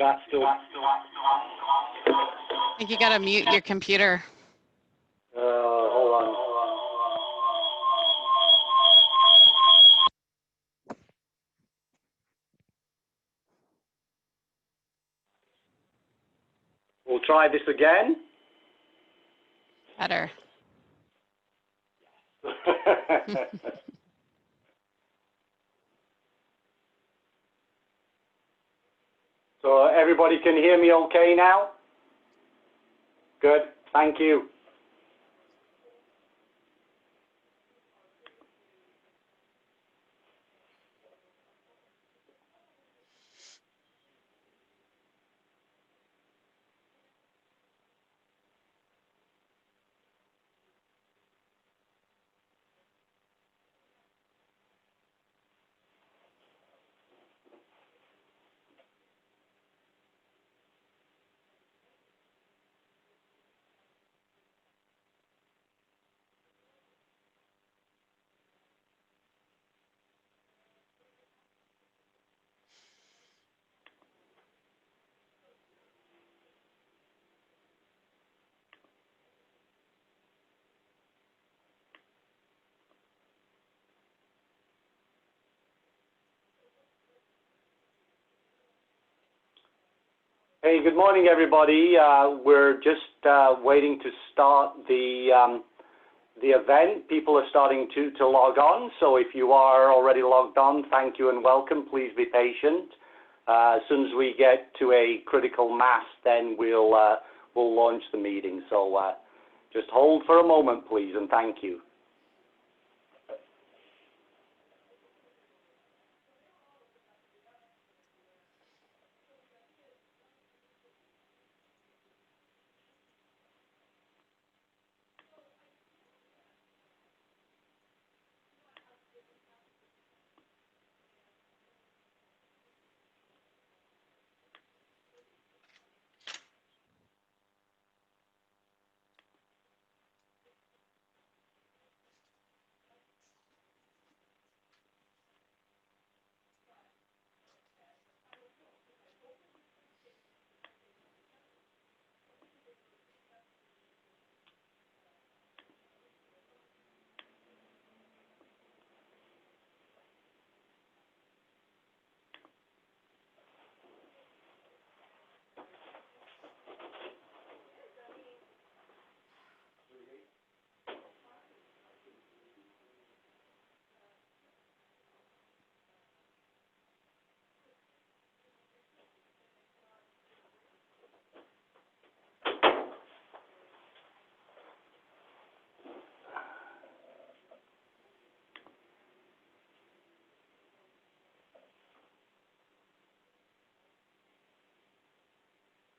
That's still. I think you gotta mute your computer. Hold on. We'll try this again. Better. So everybody can hear me okay now? Good, thank you. Hey, good morning, everybody. We're just waiting to start the event. People are starting to log on, so if you are already logged on, thank you and welcome. Please be patient. As soon as we get to a critical mass, then we'll launch the meeting. So just hold for a moment, please, and thank you.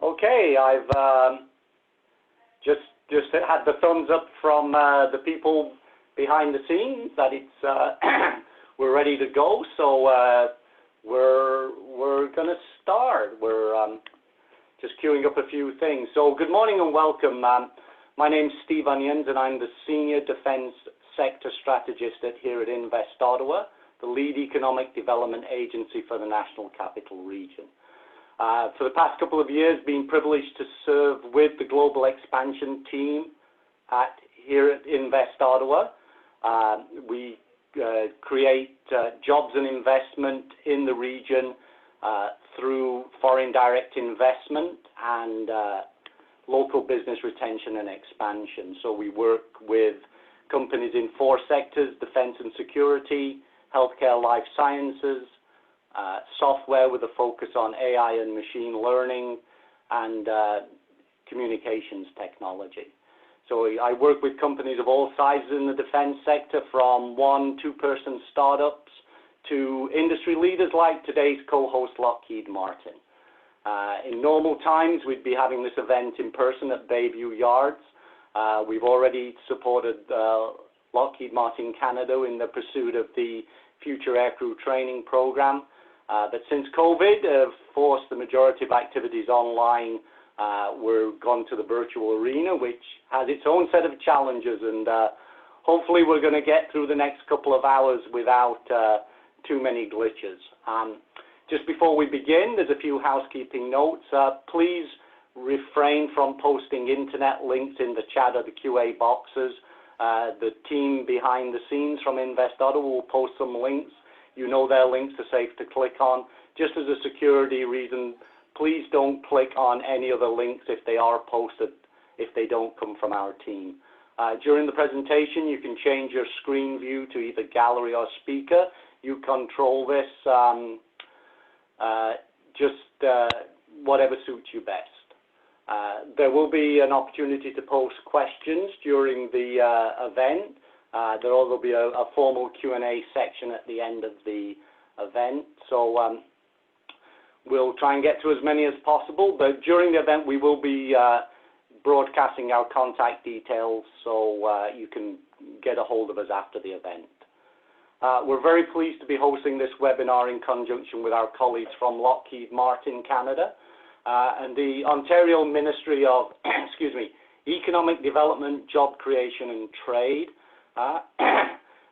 Okay, I've just had the thumbs up from the people behind the scenes that it's we're ready to go. So we're gonna start. We're just queuing up a few things. So good morning and welcome. My name's Steve Onions, and I'm the Senior Defence Sector Strategist here at Invest Ottawa, the lead economic development agency for the National Capital Region. For the past couple of years, been privileged to serve with the global expansion team here at Invest Ottawa. We create jobs and investment in the region through foreign direct investment and local business retention and expansion. So we work with companies in 4 sectors: defense and security, healthcare, life sciences, software with a focus on AI and machine learning, and communications technology. So I work with companies of all sizes in the defense sector, from 1- to 2-person startups to industry leaders like today's co-host Lockheed Martin. In normal times, we'd be having this event in person at Bayview Yards. We've already supported Lockheed Martin Canada in the pursuit of the Future Aircrew Training Program. But since COVID forced the majority of activities online, we're gone to the virtual arena, which has its own set of challenges, and hopefully we're going to get through the next couple of hours without too many glitches. Just before we begin, there's a few housekeeping notes. Please refrain from posting internet links in the chat or the QA boxes. The team behind the scenes from Invest Ottawa will post some links. You know their links are safe to click on. Just as a security reason, please don't click on any other links if they are posted, if they don't come from our team. During the presentation, you can change your screen view to either gallery or speaker. You control this, whatever suits you best. There will be an opportunity to post questions during the event. There will be a formal Q&A section at the end of the event. So we'll try and get to as many as possible, but during the event we will be broadcasting our contact details so you can get a hold of us after the event. We're very pleased to be hosting this webinar in conjunction with our colleagues from Lockheed Martin, Canada, and the Ontario Ministry of Economic Development, Job Creation and Trade,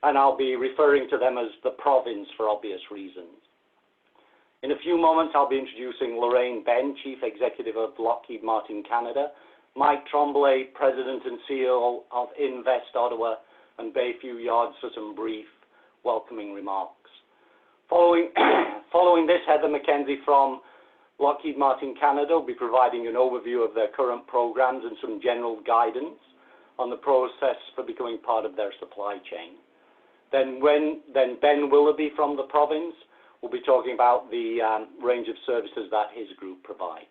and I'll be referring to them as the province for obvious reasons. In a few moments, I'll be introducing Lorraine Ben, Chief Executive of Lockheed Martin Canada, Mike Tremblay, President and CEO of Invest Ottawa, and Bayview Yards for some brief welcoming remarks. Following this, Heather McKenzie from Lockheed Martin Canada will be providing an overview of their current programs and some general guidance on the process for becoming part of their supply chain. Then Ben Willoughby from the province will be talking about the range of services that his group provides.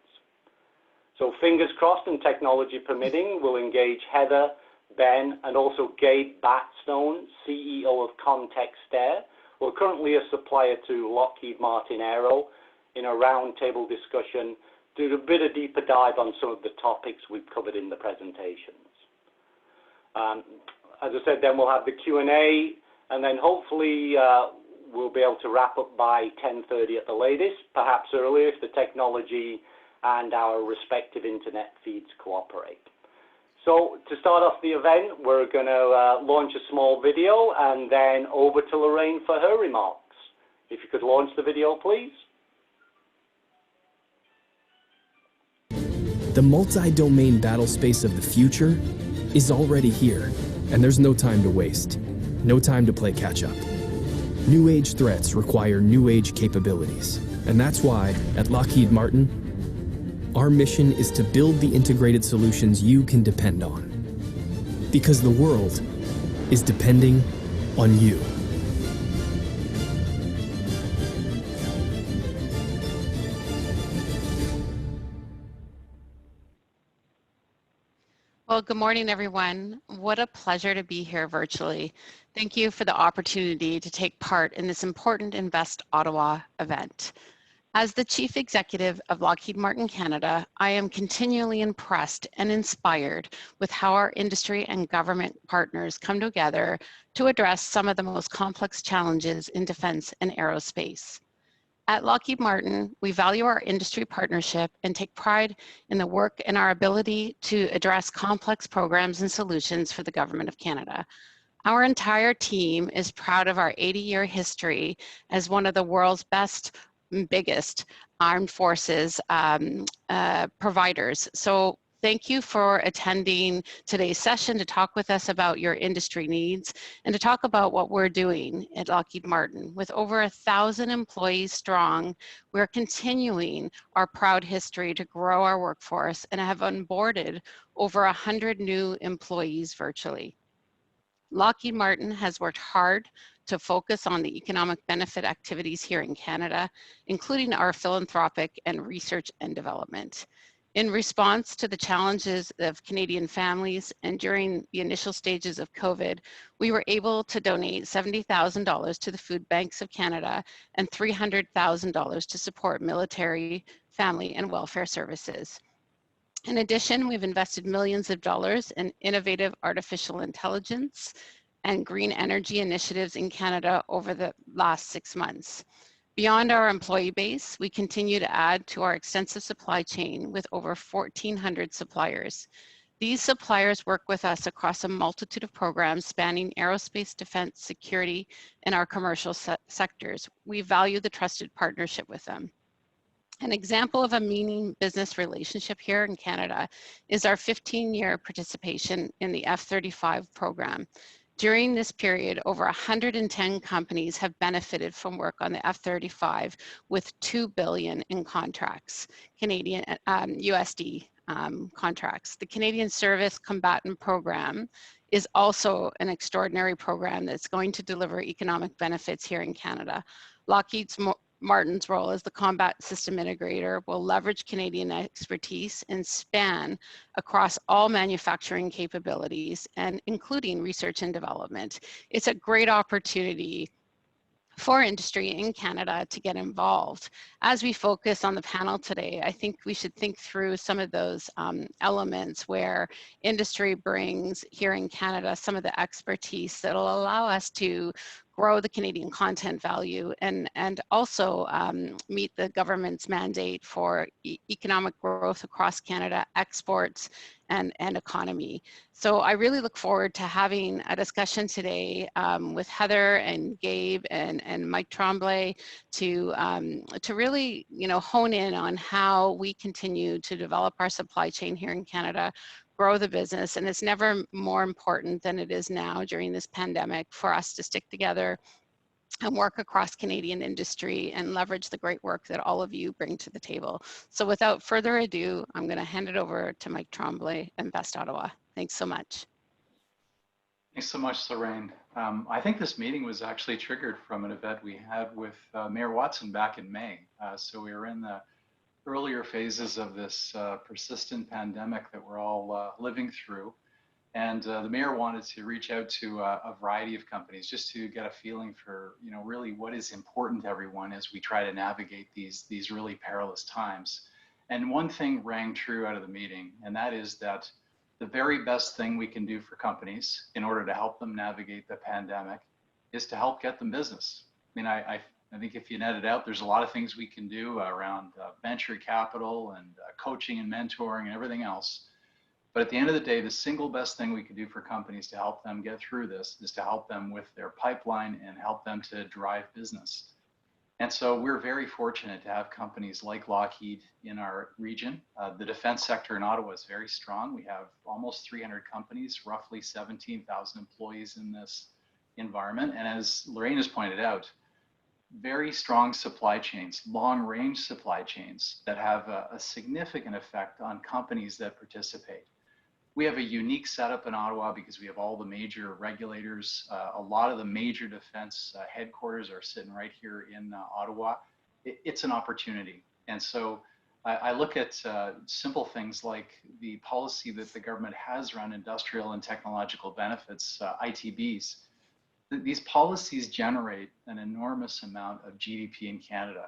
So fingers crossed and technology permitting, we'll engage Heather, Ben, and also Gabe Batstone, CEO of Context Air. We're currently a supplier to Lockheed Martin Aero in a roundtable discussion, do a bit of deeper dive on some of the topics we've covered in the presentations. As I said, then we'll have the Q&A, and then hopefully we'll be able to wrap up by 10:30 at the latest, perhaps earlier if the technology and our respective internet feeds cooperate. So to start off the event, we're going to launch a small video and then over to Lorraine for her remarks. If you could launch the video, please. The multi-domain battle space of the future is already here, and there's no time to waste, no time to play catch-up. New age threats require new age capabilities, and that's why, at Lockheed Martin, our mission is to build the integrated solutions you can depend on. Because the world is depending on you. Well, good morning, everyone. What a pleasure to be here virtually. Thank you for the opportunity to take part in this important Invest Ottawa event. As the Chief Executive of Lockheed Martin Canada, I am continually impressed and inspired with how our industry and government partners come together to address some of the most complex challenges in defense and aerospace. At Lockheed Martin, we value our industry partnership and take pride in the work and our ability to address complex programs and solutions for the Government of Canada. Our entire team is proud of our 80-year history as one of the world's best biggest armed forces providers. So thank you for attending today's session to talk with us about your industry needs and to talk about what we're doing at Lockheed Martin. With over 1,000 employees strong, we're continuing our proud history to grow our workforce and have onboarded over 100 new employees virtually. Lockheed Martin has worked hard to focus on the economic benefit activities here in Canada, including our philanthropic and research and development. In response to the challenges of Canadian families and during the initial stages of COVID, we were able to donate $70,000 to the Food Banks of Canada and $300,000 to support military, family, and welfare services. In addition, we've invested millions of dollars in innovative artificial intelligence and green energy initiatives in Canada over the last 6 months. Beyond our employee base, we continue to add to our extensive supply chain with over 1,400 suppliers. These suppliers work with us across a multitude of programs spanning aerospace, defense, security, and our commercial sectors. We value the trusted partnership with them. An example of a meaning business relationship here in Canada is our 15-year participation in the F-35 program. During this period, over 110 companies have benefited from work on the F-35 with $2 billion in contracts, Canadian USD contracts. The Canadian Service Combatant Program is also an extraordinary program that's going to deliver economic benefits here in Canada. Lockheed Martin's role as the combat system integrator will leverage Canadian expertise and span across all manufacturing capabilities and including research and development. It's a great opportunity for industry in Canada to get involved. As we focus on the panel today, I think we should think through some of those elements where industry brings here in Canada some of the expertise that will allow us to grow the Canadian content value and also meet the government's mandate for economic growth across Canada, exports, and economy. So I really look forward to having a discussion today with Heather and Gabe and Mike Tremblay to really hone in on how we continue to develop our supply chain here in Canada, grow the business, and it's never more important than it is now during this pandemic for us to stick together and work across Canadian industry and leverage the great work that all of you bring to the table. So without further ado, I'm going to hand it over to Mike Tremblay and Best Ottawa. Thanks so much. Thanks so much, Lorraine. I think this meeting was actually triggered from an event we had with Mayor Watson back in May. So we were in the earlier phases of this persistent pandemic that we're all living through. And the mayor wanted to reach out to a variety of companies just to get a feeling for, really what is important to everyone as we try to navigate these really perilous times. And one thing rang true out of the meeting, and that is that the very best thing we can do for companies in order to help them navigate the pandemic is to help get them business. I mean, I think if you net it out, there's a lot of things we can do around venture capital and coaching and mentoring and everything else. But at the end of the day, the single best thing we can do for companies to help them get through this is to help them with their pipeline and help them to drive business. And so we're very fortunate to have companies like Lockheed in our region. The defense sector in Ottawa is very strong. We have almost 300 companies, roughly 17,000 employees in this environment. And as Lorraine has pointed out, very strong supply chains, long-range supply chains that have a significant effect on companies that participate. We have a unique setup in Ottawa because we have all the major regulators. A lot of the major defense headquarters are sitting right here in Ottawa. It's an opportunity. And so I look at simple things like the policy that the government has around industrial and technological benefits, ITBs. These policies generate an enormous amount of GDP in Canada.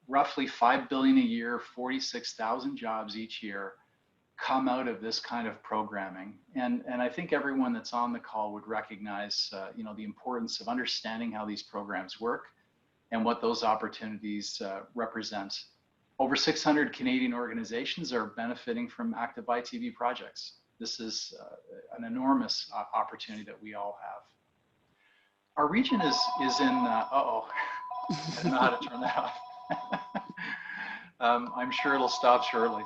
Roughly $5 billion a year, 46,000 jobs each year come out of this kind of programming. And I think everyone that's on the call would recognize the importance of understanding how these programs work and what those opportunities represent. Over 600 Canadian organizations are benefiting from active ITB projects. This is an enormous opportunity that we all have. Our region is in, uh-oh, I don't know how to turn that off. I'm sure it'll stop shortly.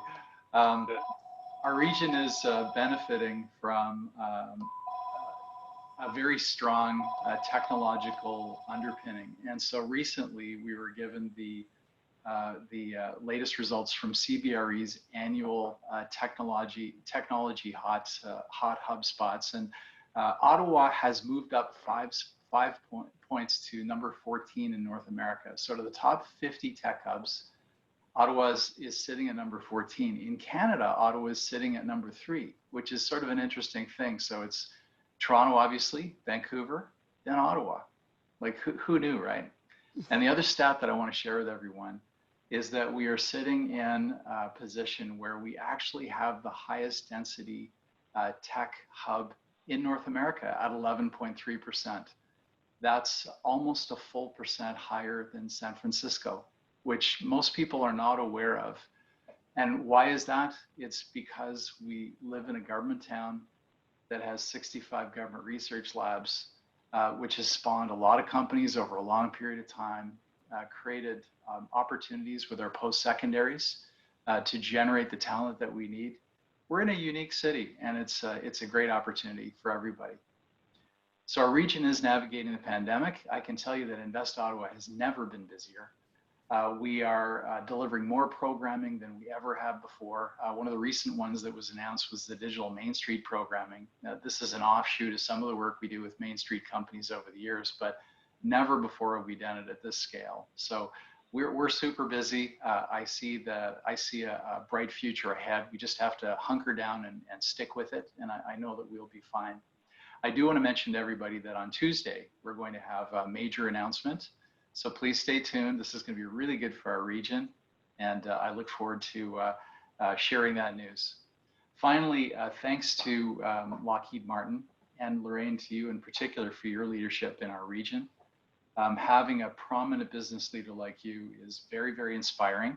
Our region is benefiting from a very strong technological underpinning. And so recently we were given the latest results from CBRE's annual technology hot hub spots. And Ottawa has moved up five points to number 14 in North America. So to the top 50 tech hubs, Ottawa is sitting at number 14. In Canada, Ottawa is sitting at number 3, which is sort of an interesting thing. So it's Toronto, obviously, Vancouver, then Ottawa. Like who knew, right? And the other stat that I want to share with everyone is that we are sitting in a position where we actually have the highest density tech hub in North America at 11.3%. That's almost a full percent higher than San Francisco, which most people are not aware of. And why is that? It's because we live in a government town that has 65 government research labs, which has spawned a lot of companies over a long period of time, created opportunities with our post-secondaries to generate the talent that we need. We're in a unique city, and it's a great opportunity for everybody. So our region is navigating the pandemic. I can tell you that Invest Ottawa has never been busier. We are delivering more programming than we ever have before. One of the recent ones that was announced was the digital Main Street programming. This is an offshoot of some of the work we do with Main Street companies over the years, but never before have we done it at this scale. So we're super busy. I see a bright future ahead. We just have to hunker down and stick with it, and I know that we'll be fine. I do want to mention to everybody that on Tuesday, we're going to have a major announcement. So please stay tuned. This is going to be really good for our region, and I look forward to sharing that news. Finally, thanks to Lockheed Martin and Lorraine, to you in particular, for your leadership in our region. Having a prominent business leader like you is very, very inspiring.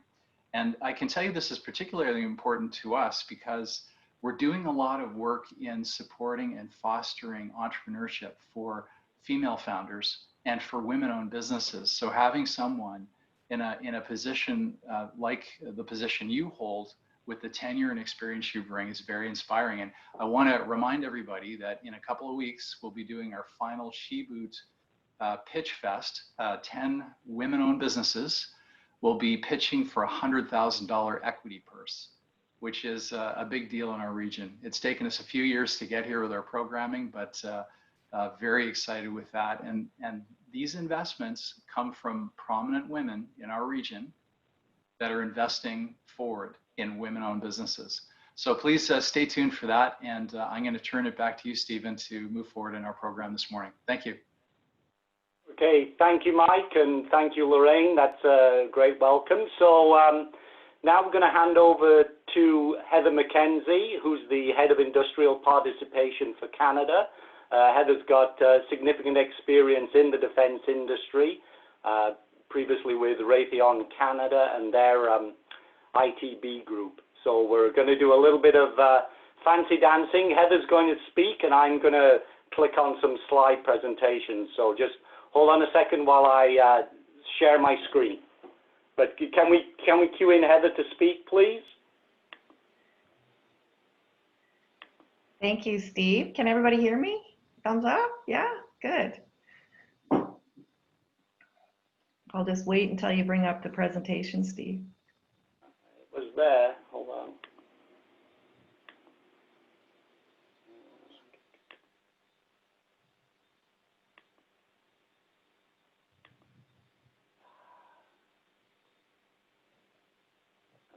And I can tell you this is particularly important to us because we're doing a lot of work in supporting and fostering entrepreneurship for female founders and for women-owned businesses. So having someone in a position like the position you hold with the tenure and experience you bring is very inspiring. And I want to remind everybody that in a couple of weeks, we'll be doing our final She-Boot Pitch Fest. 10 women-owned businesses will be pitching for a $100,000 equity purse, which is a big deal in our region. It's taken us a few years to get here with our programming, but very excited with that. And these investments come from prominent women in our region that are investing forward in women-owned businesses. So please stay tuned for that. And I'm going to turn it back to you, Stephen, to move forward in our program this morning. Thank you. Okay, thank you, Mike, and thank you, Lorraine. That's a great welcome. So now we're going to hand over to Heather McKenzie, who's the Head of Industrial Participation for Canada. Heather's got significant experience in the defense industry, previously with Raytheon Canada and their ITB group. So we're going to do a little bit of fancy dancing. Heather's going to speak, and I'm going to click on some slide presentations. So just hold on a second while I share my screen. But can we cue in Heather to speak, please? Thank you, Steve. Can everybody hear me? Thumbs up? Yeah, good. I'll just wait until you bring up the presentation, Steve. It was there. Hold on.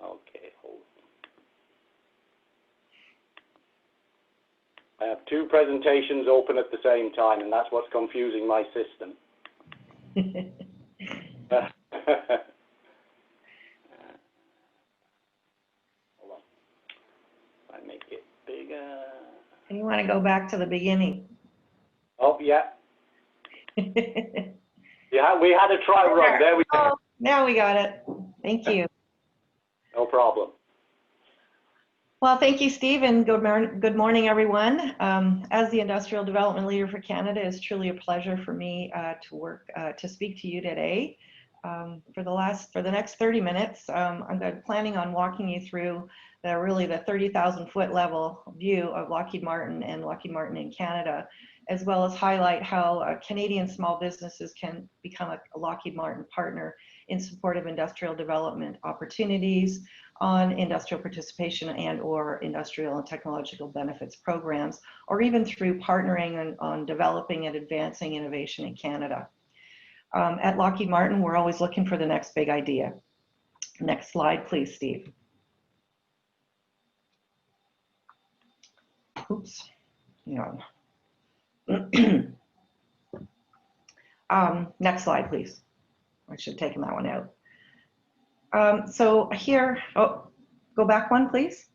Okay, hold on. I have two presentations open at the same time, and that's what's confusing my system. Hold on. I make it bigger. And you want to go back to the beginning. Oh, yeah. Yeah, we had a try run. There we go. Oh, now we got it. Thank you. No problem. Well, thank you, Steve, and good morning, everyone. As the Industrial Development Leader for Canada, it's truly a pleasure for me to speak to you today. For the next 30 minutes, I'm planning on walking you through the 30,000 foot level view of Lockheed Martin and Lockheed Martin in Canada, as well as highlight how Canadian small businesses can become a Lockheed Martin partner in support of industrial development opportunities on industrial participation and or industrial and technological benefits programs, or even through partnering on developing and advancing innovation in Canada. At Lockheed Martin, we're always looking for the next big idea. Next slide, please, Steve. Oops. Hang on. Next slide, please. I should have taken that one out. So here, go back one, please.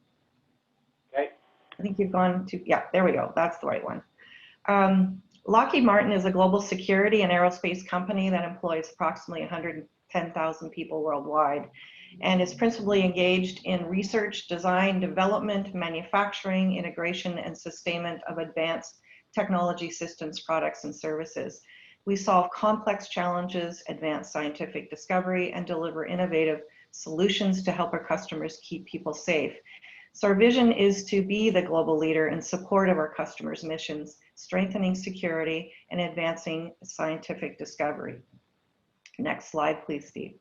Okay. I think you've gone to, yeah, there we go. That's the right one. Lockheed Martin is a global security and aerospace company that employs approximately 110,000 people worldwide. and is principally engaged in research, design, development, manufacturing, integration, and sustainment of advanced technology systems, products, and services. We solve complex challenges, advance scientific discovery, and deliver innovative solutions to help our customers keep people safe. So our vision is to be the global leader in support of our customers' missions, strengthening security and advancing scientific discovery. Next slide, please, Steve.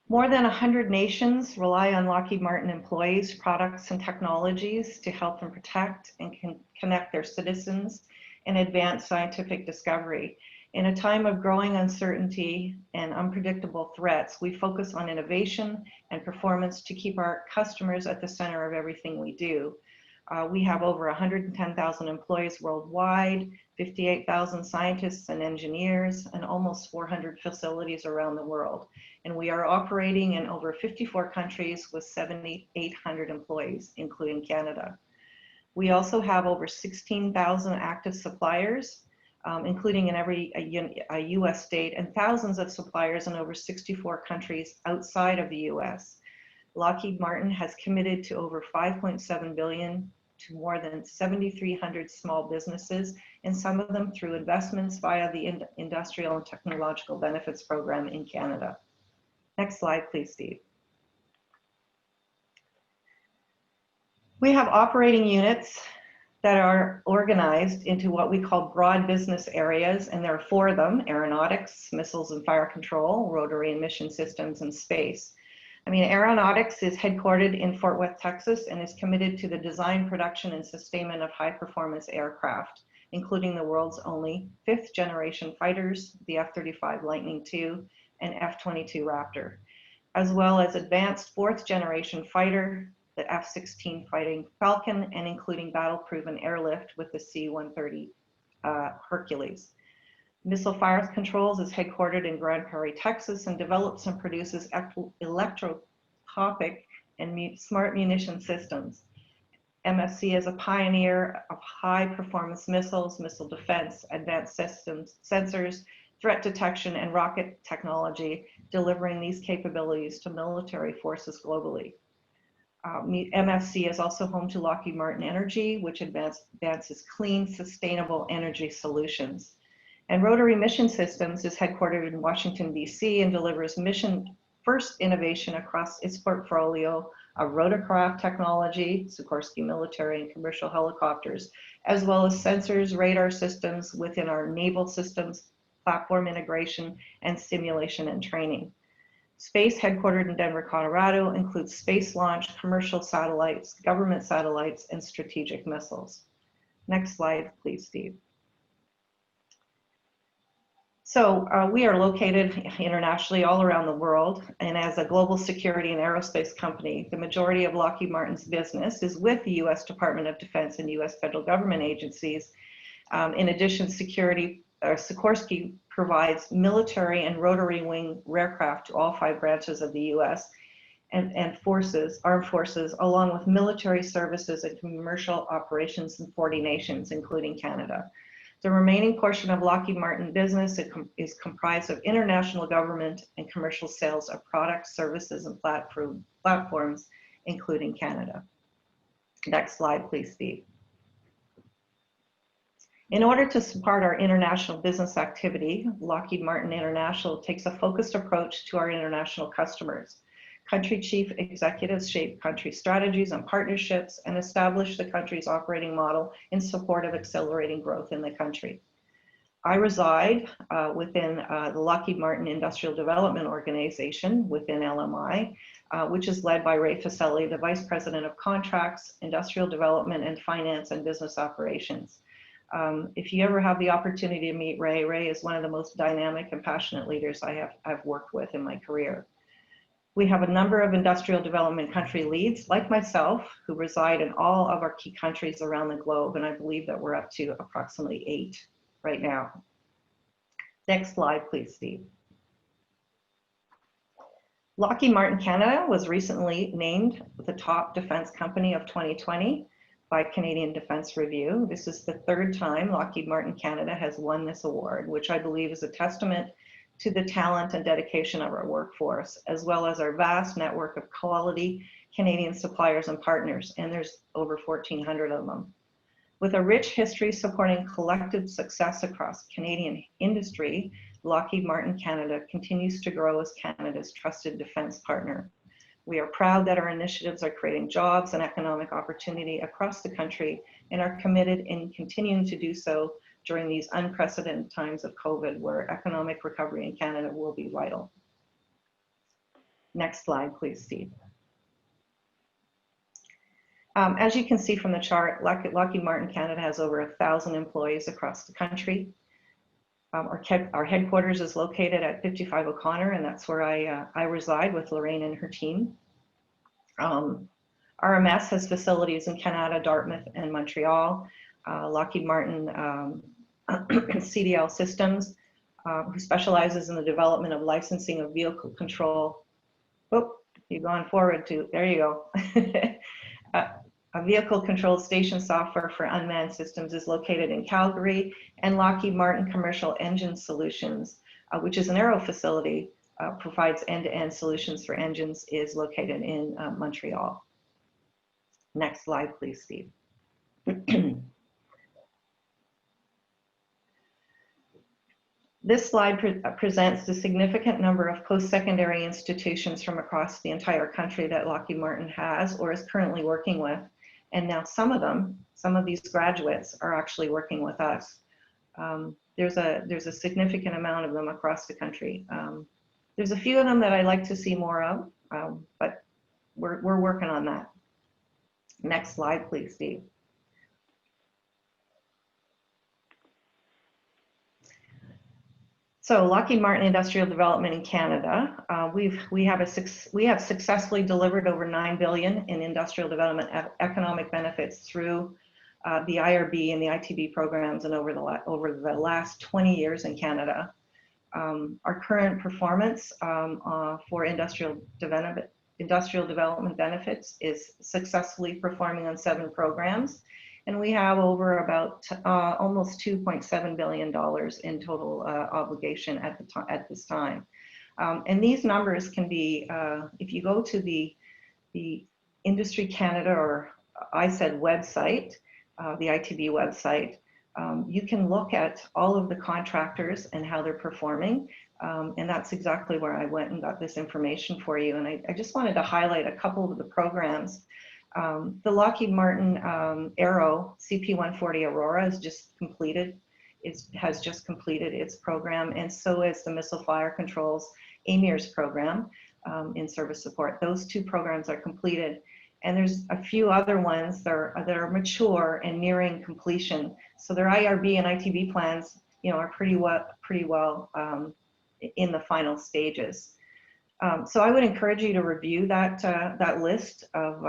More than 100 nations rely on Lockheed Martin employees, products, and technologies to help them protect and connect their citizens and advance scientific discovery. In a time of growing uncertainty and unpredictable threats, we focus on innovation and performance to keep our customers at the center of everything we do. We have over 110,000 employees worldwide, 58,000 scientists and engineers, and almost 400 facilities around the world. And we are operating in over 54 countries with 7,800 employees, including Canada. We also have over 16,000 active suppliers, including in a US state, and thousands of suppliers in over 64 countries outside of the US. Lockheed Martin has committed to over $5.7 billion to more than 7,300 small businesses, and some of them through investments via the Industrial and Technological Benefits Program in Canada. Next slide, please, Steve. We have operating units that are organized into what we call broad business areas, and there are 4 of them: aeronautics, missiles and fire control, rotary and mission systems, and space. Aeronautics is headquartered in Fort Worth, Texas, and is committed to the design, production, and sustainment of high-performance aircraft, including the world's only 5th generation fighters, the F-35 Lightning II and F-22 Raptor, as well as advanced 4th generation fighter, the F-16 Fighting Falcon, and including battle-proven airlift with the C-130 Hercules. Missile Fire Controls is headquartered in Grand Prairie, Texas, and develops and produces electro-topic and smart munition systems. MFC is a pioneer of high-performance missiles, missile defense, advanced systems, sensors, threat detection, and rocket technology, delivering these capabilities to military forces globally. MFC is also home to Lockheed Martin Energy, which advances clean, sustainable energy solutions. And Rotary Mission Systems is headquartered in Washington, D.C., and delivers mission-first innovation across its portfolio of rotorcraft technology, Sikorsky military and commercial helicopters, as well as sensors, radar systems within our naval systems, platform integration, and simulation and training. Space, headquartered in Denver, Colorado, includes space launch, commercial satellites, government satellites, and strategic missiles. Next slide, please, Steve. So we are located internationally all around the world, and as a global security and aerospace company, the majority of Lockheed Martin's business is with the U.S. Department of Defense and U.S. federal government agencies. In addition, Sikorsky provides military and rotary wing aircraft to all 5 branches of the U.S. and armed forces, along with military services and commercial operations in 40 nations, including Canada. The remaining portion of Lockheed Martin business is comprised of international government and commercial sales of products, services, and platforms, including Canada. Next slide, please, Steve. In order to support our international business activity, Lockheed Martin International takes a focused approach to our international customers. Country chief executives shape country strategies and partnerships and establish the country's operating model in support of accelerating growth in the country. I reside within the Lockheed Martin Industrial Development Organization within LMI, which is led by Ray Faselli, the Vice President of Contracts, Industrial Development, and Finance and Business Operations. If you ever have the opportunity to meet Ray, Ray is one of the most dynamic and passionate leaders I've worked with in my career. We have a number of industrial development country leads, like myself, who reside in all of our key countries around the globe, and I believe that we're up to approximately 8 right now. Next slide, please, Steve. Lockheed Martin Canada was recently named the top defense company of 2020 by Canadian Defense Review. This is the 3rd time Lockheed Martin Canada has won this award, which I believe is a testament to the talent and dedication of our workforce, as well as our vast network of quality Canadian suppliers and partners, and there's over 1,400 of them. With a rich history supporting collective success across Canadian industry, Lockheed Martin Canada continues to grow as Canada's trusted defense partner. We are proud that our initiatives are creating jobs and economic opportunity across the country and are committed in continuing to do so during these unprecedented times of COVID, where economic recovery in Canada will be vital. Next slide, please, Steve. As you can see from the chart, Lockheed Martin Canada has over 1,000 employees across the country. Our headquarters is located at 55 O'Connor, and that's where I reside with Lorraine and her team. RMS has facilities in Canada, Dartmouth, and Montreal. Lockheed Martin CDL Systems, who specializes in the development of licensing of vehicle control. Oh, you've gone forward to, there you go. A vehicle control station software for unmanned systems is located in Calgary, and Lockheed Martin Commercial Engine Solutions, which is an aero facility, provides end-to-end solutions for engines, is located in Montreal. Next slide, please, Steve. This slide presents the significant number of post-secondary institutions from across the entire country that Lockheed Martin has or is currently working with. And now some of these graduates are actually working with us. There's a significant amount of them across the country. There's a few of them that I'd like to see more of, but we're working on that. Next slide, please, Steve. So Lockheed Martin Industrial Development in Canada, we have successfully delivered over $9 billion in industrial development economic benefits through the IRB and the ITB programs, and over the last 20 years in Canada. Our current performance for industrial development benefits is successfully performing on 7 programs. And we have over about almost $2.7 billion in total obligation at this time. And these numbers can be, if you go to the Industry Canada, or ISED website, the ITB website, you can look at all of the contractors and how they're performing. And that's exactly where I went and got this information for you. And I just wanted to highlight a couple of the programs. The Lockheed Martin Aero CP-140 Aurora has just completed its program, and so is the Missile Fire Control's AMIRS program in service support. Those 2 programs are completed, and there's a few other ones that are mature and nearing completion. So their IRB and ITB plans, are pretty well in the final stages. So I would encourage you to review that list of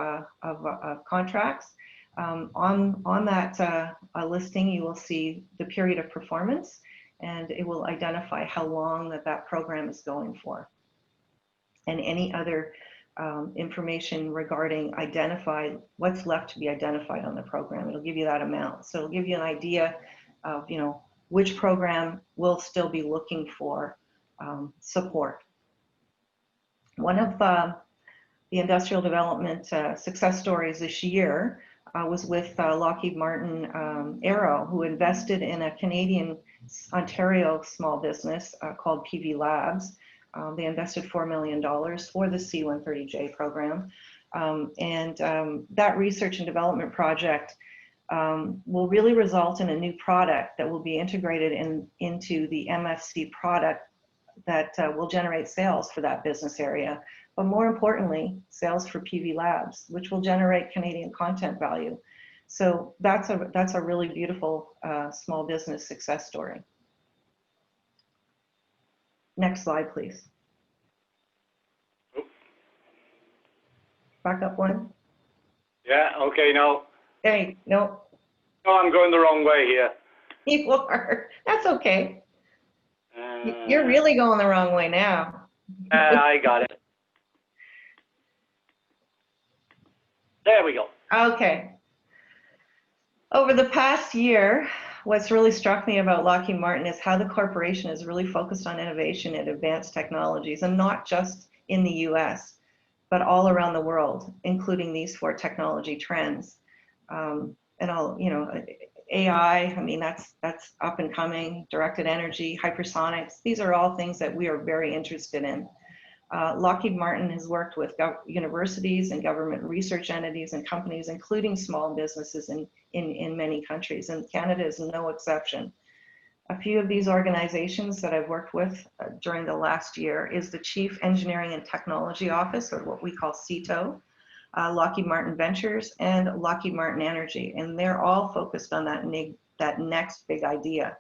contracts. On that listing, you will see the period of performance, and it will identify how long that program is going for. And any other information regarding what's left to be identified on the program. It'll give you that amount. So it'll give you an idea of, which program will still be looking for support. One of the industrial development success stories this year was with Lockheed Martin Aero, who invested in a Canadian Ontario small business called PV Labs. They invested $4 million for the C-130J program. That research and development project will really result in a new product that will be integrated into the MFC product that will generate sales for that business area, but more importantly, sales for PV Labs, which will generate Canadian content value. So that's a really beautiful small business success story. Next slide, please. Back up one. Yeah, okay, no. Hey, no. No, I'm going the wrong way here. You are. That's okay. You're really going the wrong way now. I got it. There we go. Okay. Over the past year, what's really struck me about Lockheed Martin is how the corporation is really focused on innovation and advanced technologies, and not just in the US, but all around the world, including these 4 technology trends. And I'll, AI, I mean, that's up and coming, directed energy, hypersonics. These are all things that we are very interested in. Lockheed Martin has worked with universities and government research entities and companies, including small businesses in many countries, and Canada is no exception. A few of these organizations that I've worked with during the last year is the Chief Engineering and Technology Office, or what we call CETO, Lockheed Martin Ventures, and Lockheed Martin Energy, and they're all focused on that next big idea.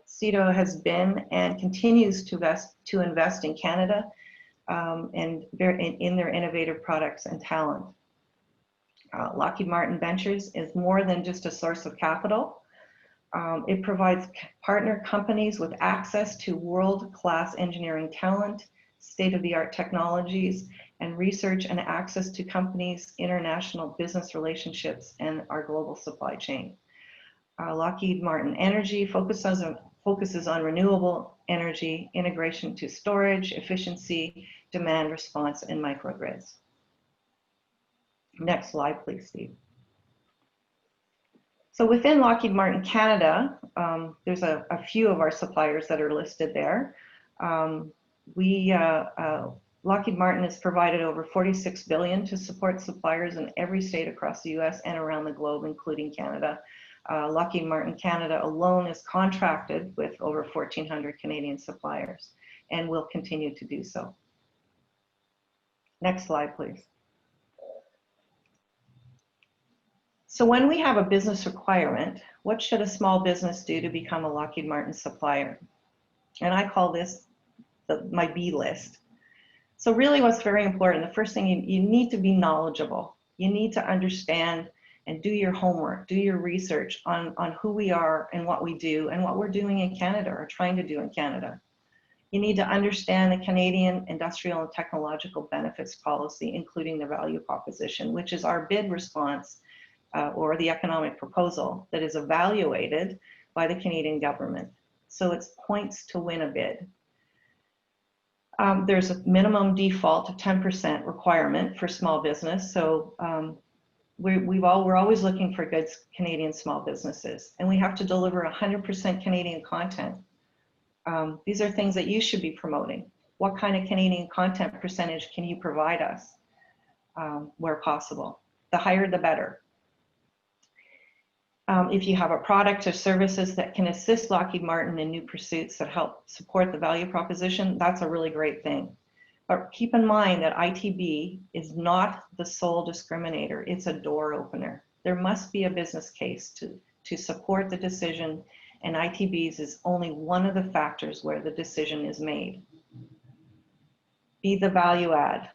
CETO has been and continues to invest in Canada and in their innovative products and talent. Lockheed Martin Ventures is more than just a source of capital. It provides partner companies with access to world-class engineering talent, state-of-the-art technologies, and research, and access to companies' international business relationships and our global supply chain. Lockheed Martin Energy focuses on renewable energy, integration to storage, efficiency, demand response, and microgrids. Next slide, please, Steve. So within Lockheed Martin Canada, there's a few of our suppliers that are listed there. Lockheed Martin has provided over $46 billion to support suppliers in every state across the US and around the globe, including Canada. Lockheed Martin Canada alone is contracted with over 1,400 Canadian suppliers and will continue to do so. Next slide, please. So when we have a business requirement, what should a small business do to become a Lockheed Martin supplier? And I call this my B list. So really what's very important, the first thing, you need to be knowledgeable. You need to understand and do your homework, do your research on who we are and what we do and what we're doing in Canada or trying to do in Canada. You need to understand the Canadian industrial and technological benefits policy, including the value proposition, which is our bid response or the economic proposal that is evaluated by the Canadian government. So it's points to win a bid. There's a minimum default of 10% requirement for small business. So we're always looking for good Canadian small businesses, and we have to deliver 100% Canadian content. These are things that you should be promoting. What kind of Canadian content percentage can you provide us where possible? The higher, the better. If you have a product or services that can assist Lockheed Martin in new pursuits that help support the value proposition, that's a really great thing. But keep in mind that ITB is not the sole discriminator, it's a door opener. There must be a business case to support the decision, and ITBs is only one of the factors where the decision is made. Be the value add.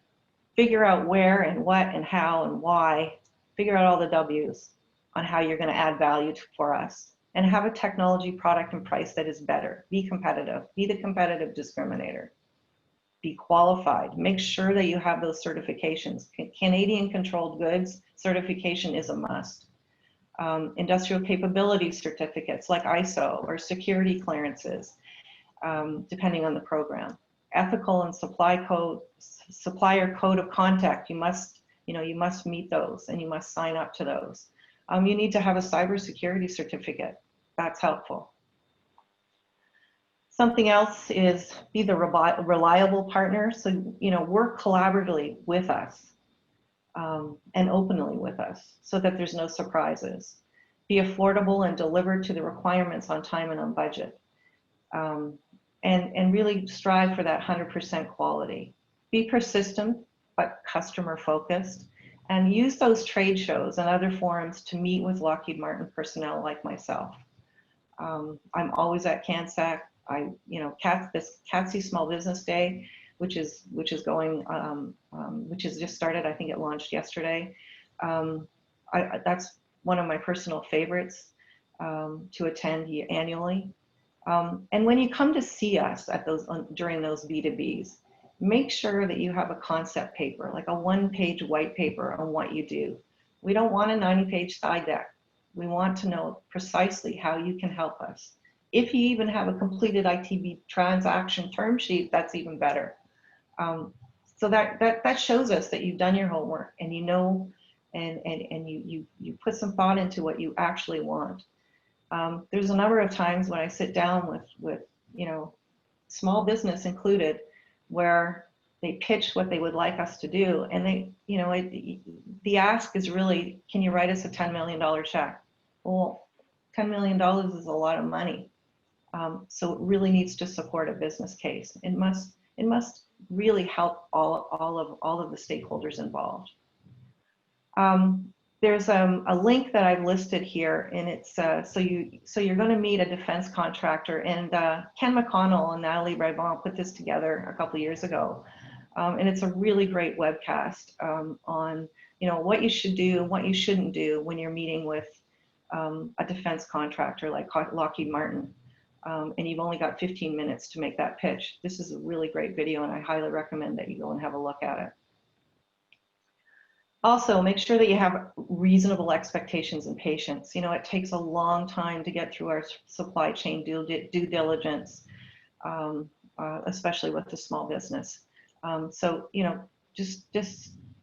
Figure out where and what and how and why. Figure out all the W's on how you're going to add value for us, and have a technology, product, and price that is better. Be competitive. Be the competitive discriminator. Be qualified. Make sure that you have those certifications. Canadian controlled goods certification is a must. Industrial capability certificates like ISO or security clearances, depending on the program. Ethical and supplier code of conduct. You must meet those, and you must sign up to those. You need to have a cybersecurity certificate. That's helpful. Something else is be the reliable partner. So, work collaboratively with us and openly with us so that there's no surprises. Be affordable and deliver to the requirements on time and on budget. And really strive for that 100% quality. Be persistent, but customer focused. And use those trade shows and other forums to meet with Lockheed Martin personnel like myself. I'm always at CANSAC. This CATSI Small Business Day, which is going, which has just started. I think it launched yesterday. That's one of my personal favorites to attend annually. And when you come to see us at during those B2Bs, make sure that you have a concept paper, like a one-page white paper on what you do. We don't want a 90-page slide deck. We want to know precisely how you can help us. If you even have a completed ITB transaction term sheet, that's even better. So that shows us that you've done your homework and you know, and you put some thought into what you actually want. There's a number of times when I sit down with you know, small business included, where they pitch what they would like us to do, and they, you know, the ask is really, can you write us a $10 million check? Well, $10 million is a lot of money, so it really needs to support a business case. It must really help all of the stakeholders involved. There's a link that I've listed here, and it's so you're going to meet a defense contractor, and Ken McConnell and Natalie Brabant put this together a couple years ago, and it's a really great webcast on, you know, what you should do and what you shouldn't do when you're meeting with a defense contractor like Lockheed Martin, and you've only got 15 minutes to make that pitch. This is a really great video, and I highly recommend that you go and have a look at it. Also, make sure that you have reasonable expectations and patience. You know, it takes a long time to get through our supply chain due diligence, especially with the small business. So, you know, just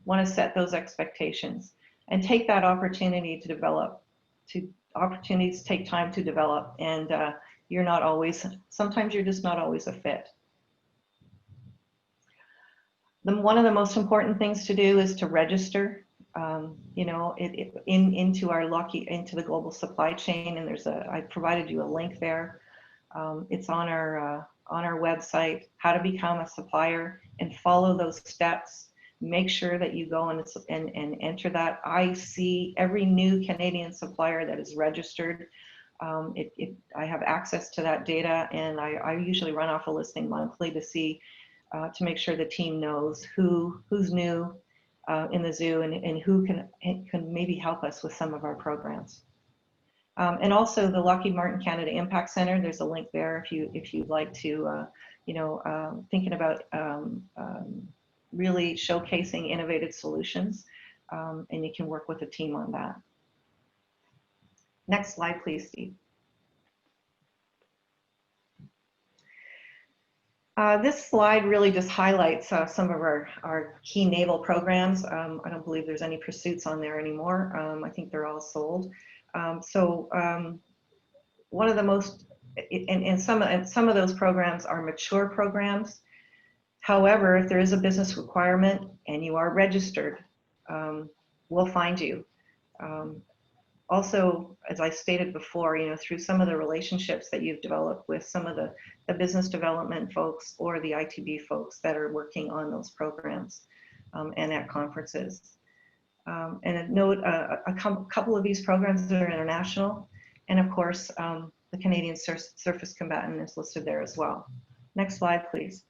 want to set those expectations and take that opportunity to develop. Opportunities take time to develop, and you're not always, sometimes you're just not always a fit. One of the most important things to do is to register, you know, into the global supply chain. And I provided you a link there. It's on our website, how to become a supplier, and follow those steps. Make sure that you go and enter that. I see every new Canadian supplier that is registered. I have access to that data, and I usually run off a listing monthly to see, to make sure the team knows who's new in the zoo, and who can maybe help us with some of our programs. And also the Lockheed Martin Canada Impact Center, there's a link there if you'd like to, you know, thinking about really showcasing innovative solutions, and you can work with a team on that. Next slide, please, Steve. This slide really just highlights some of our key naval programs. I don't believe there's any pursuits on there anymore. I think they're all sold. One of the most, and some of those programs are mature programs. However, if there is a business requirement and you are registered, we'll find you. Also, as I stated before, you know, through some of the relationships that you've developed with some of the business development folks or the ITB folks that are working on those programs and at conferences. And a note, a couple of these programs are international, and of course, the Canadian Surface Combatant is listed there as well. Next slide, please.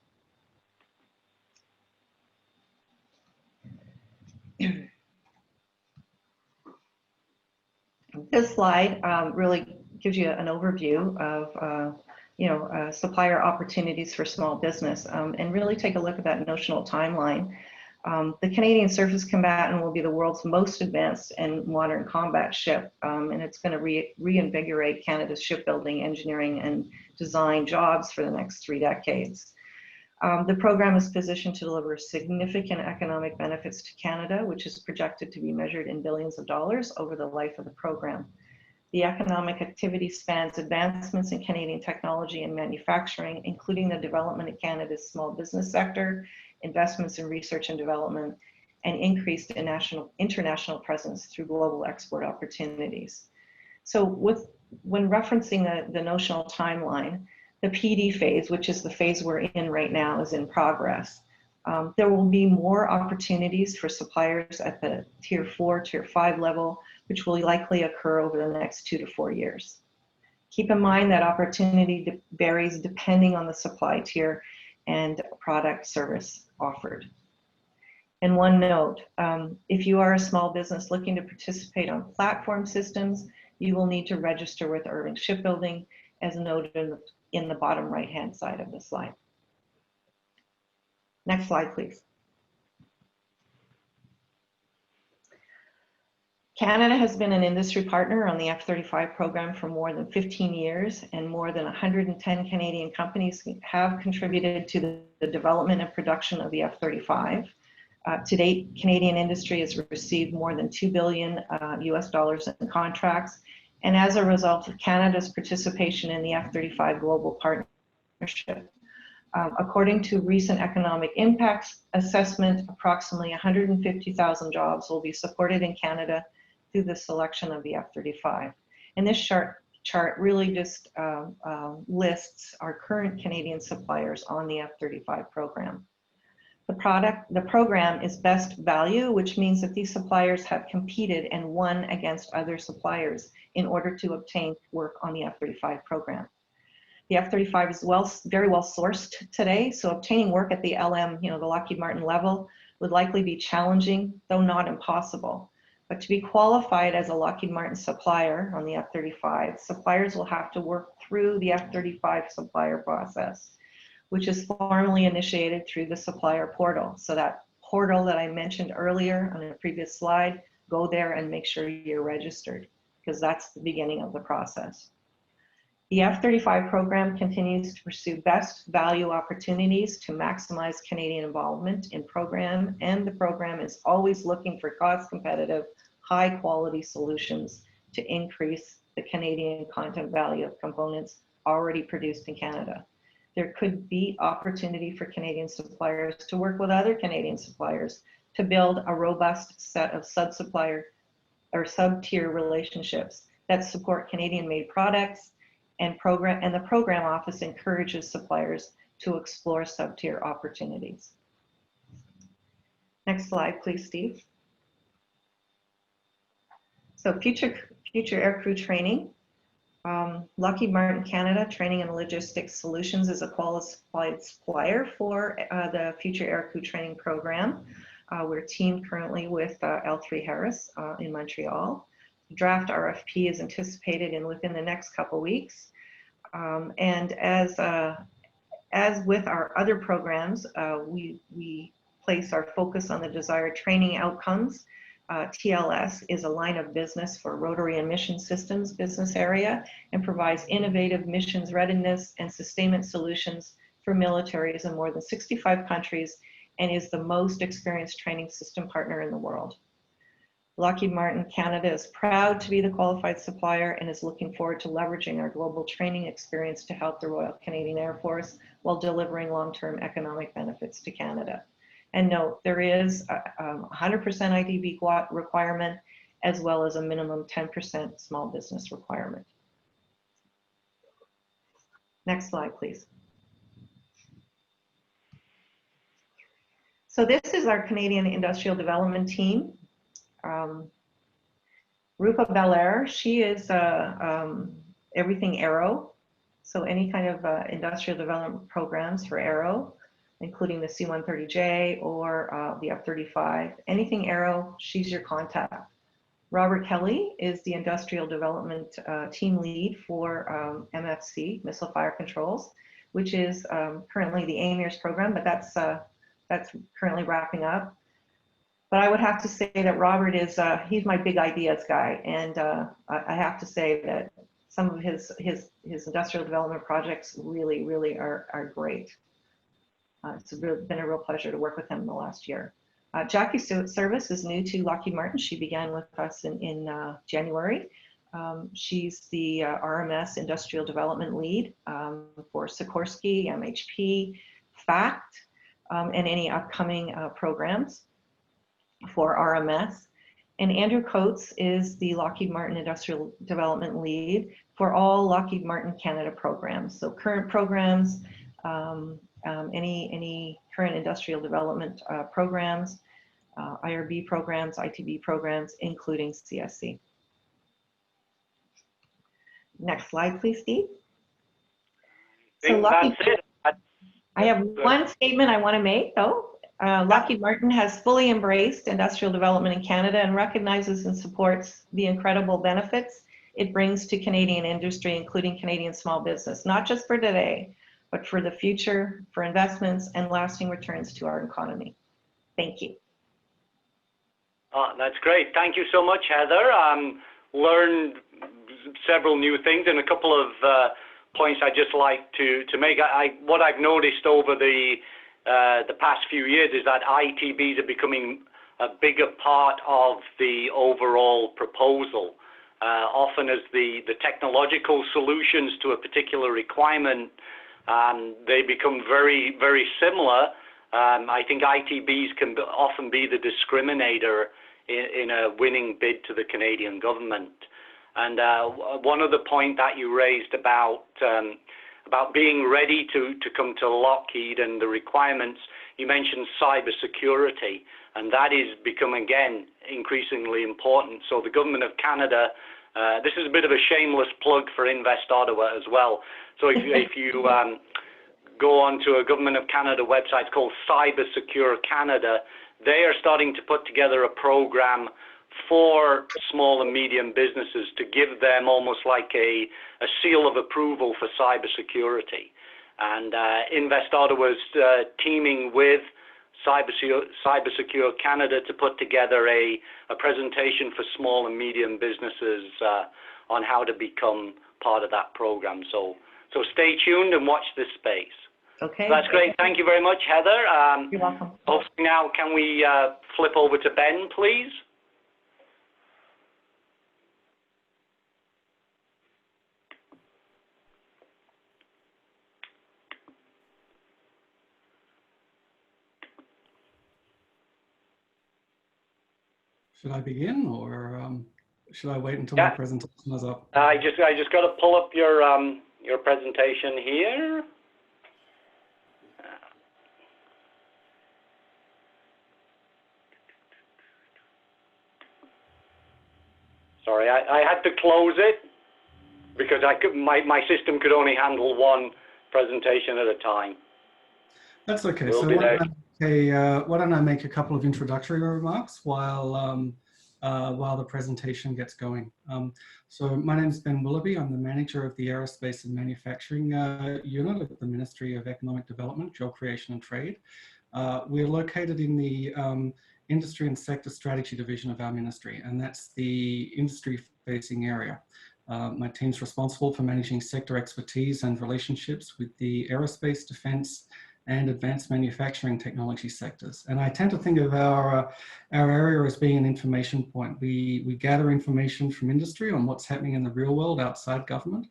This slide really gives you an overview of you know, supplier opportunities for small business, and really take a look at that notional timeline. The Canadian Surface Combatant will be the world's most advanced and modern combat ship, and it's going to reinvigorate Canada's shipbuilding, engineering, and design jobs for the next 3 decades. The program is positioned to deliver significant economic benefits to Canada, which is projected to be measured in billions of dollars over the life of the program. The economic activity spans advancements in Canadian technology and manufacturing, including the development of Canada's small business sector, investments in research and development, and increased international presence through global export opportunities. So when referencing the notional timeline, the PD phase, which is the phase we're in right now, is in progress. There will be more opportunities for suppliers at the Tier 4, Tier 5 level, which will likely occur over the next 2 to 4 years. Keep in mind that opportunity varies depending on the supply tier and product service offered. And one note, if you are a small business looking to participate on platform systems, you will need to register with Irving Shipbuilding, as noted in the bottom right-hand side of the slide. Next slide, please. Canada has been an industry partner on the F-35 program for more than 15 years, and more than 110 Canadian companies have contributed to the development and production of the F-35. To date, Canadian industry has received more than $2 billion US dollars in contracts, and as a result of Canada's participation in the F-35 Global Partnership. According to recent economic impacts assessment, approximately 150,000 jobs will be supported in Canada through the selection of the F-35. And this chart really just lists our current Canadian suppliers on the F-35 program. The program is best value, which means that these suppliers have competed and won against other suppliers in order to obtain work on the F-35 program. The F-35 is very well sourced today, so obtaining work at the LM, the Lockheed Martin level, would likely be challenging, though not impossible. But to be qualified as a Lockheed Martin supplier on the F-35, suppliers will have to work through the F-35 supplier process, which is formally initiated through the supplier portal. So that portal that I mentioned earlier on a previous slide, go there and make sure you're registered, because that's the beginning of the process. The F-35 program continues to pursue best value opportunities to maximize Canadian involvement in program, and the program is always looking for cost-competitive, high-quality solutions to increase the Canadian content value of components already produced in Canada. There could be opportunity for Canadian suppliers to work with other Canadian suppliers to build a robust set of sub-supplier or sub-tier relationships that support Canadian-made products, and the program office encourages suppliers to explore sub-tier opportunities. Next slide, please, Steve. So future aircrew training. Lockheed Martin Canada Training and Logistics Solutions is a qualified supplier for the Future Aircrew Training Program. We're teamed currently with L3 Harris in Montreal. The draft RFP is anticipated within the next couple weeks. And as with our other programs, we place our focus on the desired training outcomes. TLS is a line of business for rotary and mission systems business area and provides innovative missions readiness and sustainment solutions for militaries in more than 65 countries and is the most experienced training system partner in the world. Lockheed Martin Canada is proud to be the qualified supplier and is looking forward to leveraging our global training experience to help the Royal Canadian Air Force while delivering long-term economic benefits to Canada. And note, there is a 100% IDB requirement as well as a minimum 10% small business requirement. Next slide, please. So this is our Canadian Industrial Development Team. Rupa Belair, she is everything aero. So any kind of industrial development programs for aero, including the C-130J or the F-35, anything aero, she's your contact. Robert Kelly is the industrial development team lead for MFC, Missile Fire Controls, which is currently the AMIRS program, but that's currently wrapping up. But I would have to say that Robert is, he's my big ideas guy. And I have to say that some of his industrial development projects really, really are great. It's been a real pleasure to work with him in the last year. Jackie Service is new to Lockheed Martin. She began with us in January. She's the RMS Industrial Development Lead for Sikorsky, MHP, FACT, and any upcoming programs for RMS. And Andrew Coates is the Lockheed Martin Industrial Development Lead for all Lockheed Martin Canada programs. So current programs, any current industrial development programs, IRB programs, ITB programs, including CSC. Next slide, please, Steve. So Lockheed, I have one statement I want to make, though. Lockheed Martin has fully embraced industrial development in Canada and recognizes and supports the incredible benefits it brings to Canadian industry, including Canadian small business, not just for today, but for the future, for investments and lasting returns to our economy. Thank you. That's great. Thank you so much, Heather. Learned several new things, and a couple of points I'd just like to make. What I've noticed over the past few years is that ITBs are becoming a bigger part of the overall proposal. Often as the technological solutions to a particular requirement, they become very, very similar. I think ITBs can often be the discriminator in a winning bid to the Canadian government. And one other point that you raised about being ready to come to Lockheed and the requirements, you mentioned cybersecurity, and that is becoming, again, increasingly important. So the Government of Canada, this is a bit of a shameless plug for Invest Ottawa as well. So if you go onto a Government of Canada website, it's called Cyber Secure Canada, they are starting to put together a program for small and medium businesses to give them almost like a seal of approval for cybersecurity. And Invest Ottawa is teaming with Cyber Secure Canada to put together a presentation for small and medium businesses on how to become part of that program. So stay tuned and watch this space. Okay. So that's great. Thank you very much, Heather. You're welcome. Hopefully now, can we flip over to Ben, please? Should I begin, or should I wait until my presentation is up? I just got to pull up your presentation here. Sorry, I had to close it because my system could only handle one presentation at a time. That's okay. So why don't I make a couple of introductory remarks while the presentation gets going. So my name is Ben Willoughby. I'm the manager of the Aerospace and Manufacturing Unit at the Ministry of Economic Development, Job Creation and Trade. We're located in the Industry and Sector Strategy Division of our ministry, and that's the industry-facing area. My team's responsible for managing sector expertise and relationships with the aerospace, defense, and advanced manufacturing technology sectors. And I tend to think of our area as being an information point. We gather information from industry on what's happening in the real world outside government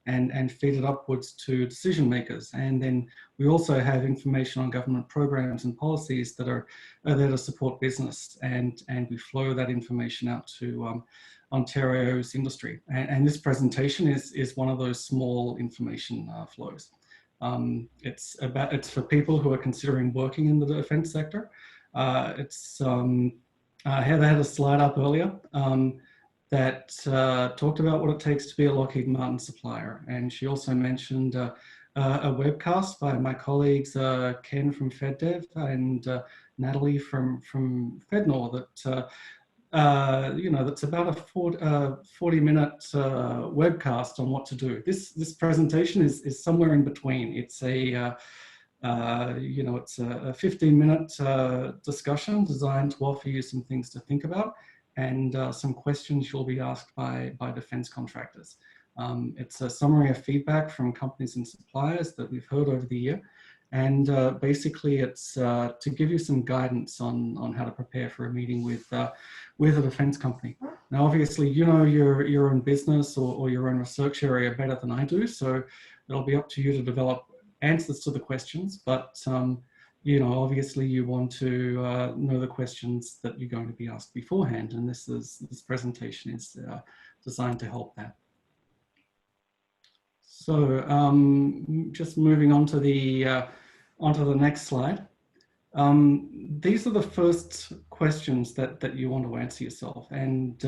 and feed it upwards to decision makers. And then we also have information on government programs and policies that are there to support business. And we flow that information out to Ontario's industry. And this presentation is one of those small information flows. It's for people who are considering working in the defense sector. Heather had a slide up earlier that talked about what it takes to be a Lockheed Martin supplier. And she also mentioned a webcast by my colleagues, Ken from FedDev and Natalie from FedNor that that's about a 40-minute webcast on what to do. This presentation is somewhere in between. It's a 15-minute discussion designed to offer you some things to think about and some questions you'll be asked by defense contractors. It's a summary of feedback from companies and suppliers that we've heard over the year. And basically it's to give you some guidance on how to prepare for a meeting with a defense company. Now, obviously, you know your own business or your own research area better than I do, so it'll be up to you to develop answers to the questions, but obviously you want to know the questions that you're going to be asked beforehand, and this presentation is designed to help that. So just moving on to the next slide. These are the first questions that you want to answer yourself. And,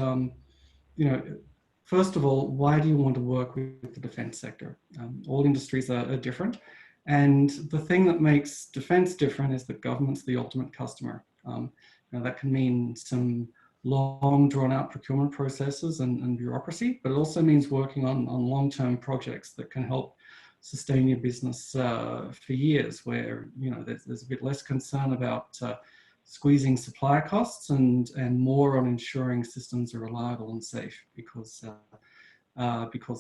first of all, why do you want to work with the defense sector? All industries are different. And the thing that makes defense different is that government's the ultimate customer. That can mean some long drawn out procurement processes and bureaucracy, but it also means working on long-term projects that can help sustain your business for years, where there's a bit less concern about squeezing supplier costs and more on ensuring systems are reliable and safe because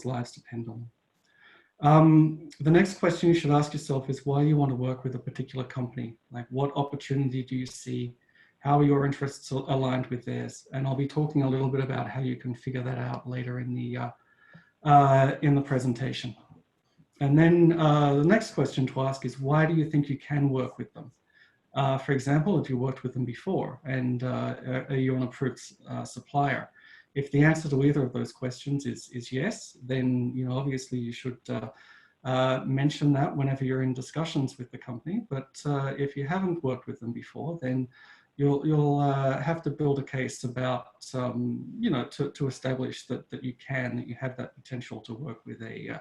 lives depend on them. The next question you should ask yourself is why you want to work with a particular company. Like, what opportunity do you see? How are your interests aligned with theirs? And I'll be talking a little bit about how you can figure that out later in the presentation. And then the next question to ask is, why do you think you can work with them? For example, if you worked with them before and are you an approved supplier? If the answer to either of those questions is yes, then obviously you should mention that whenever you're in discussions with the company. But if you haven't worked with them before, then you'll have to build a case about to establish that you have that potential to work with a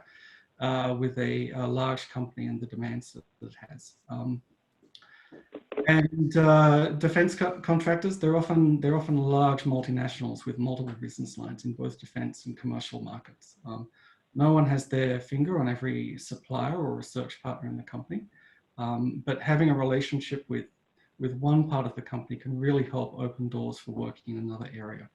large company and the demands that it has. And defense contractors, they're often large multinationals with multiple business lines in both defense and commercial markets. No one has their finger on every supplier or research partner in the company, but having a relationship with one part of the company can really help open doors for working in another area.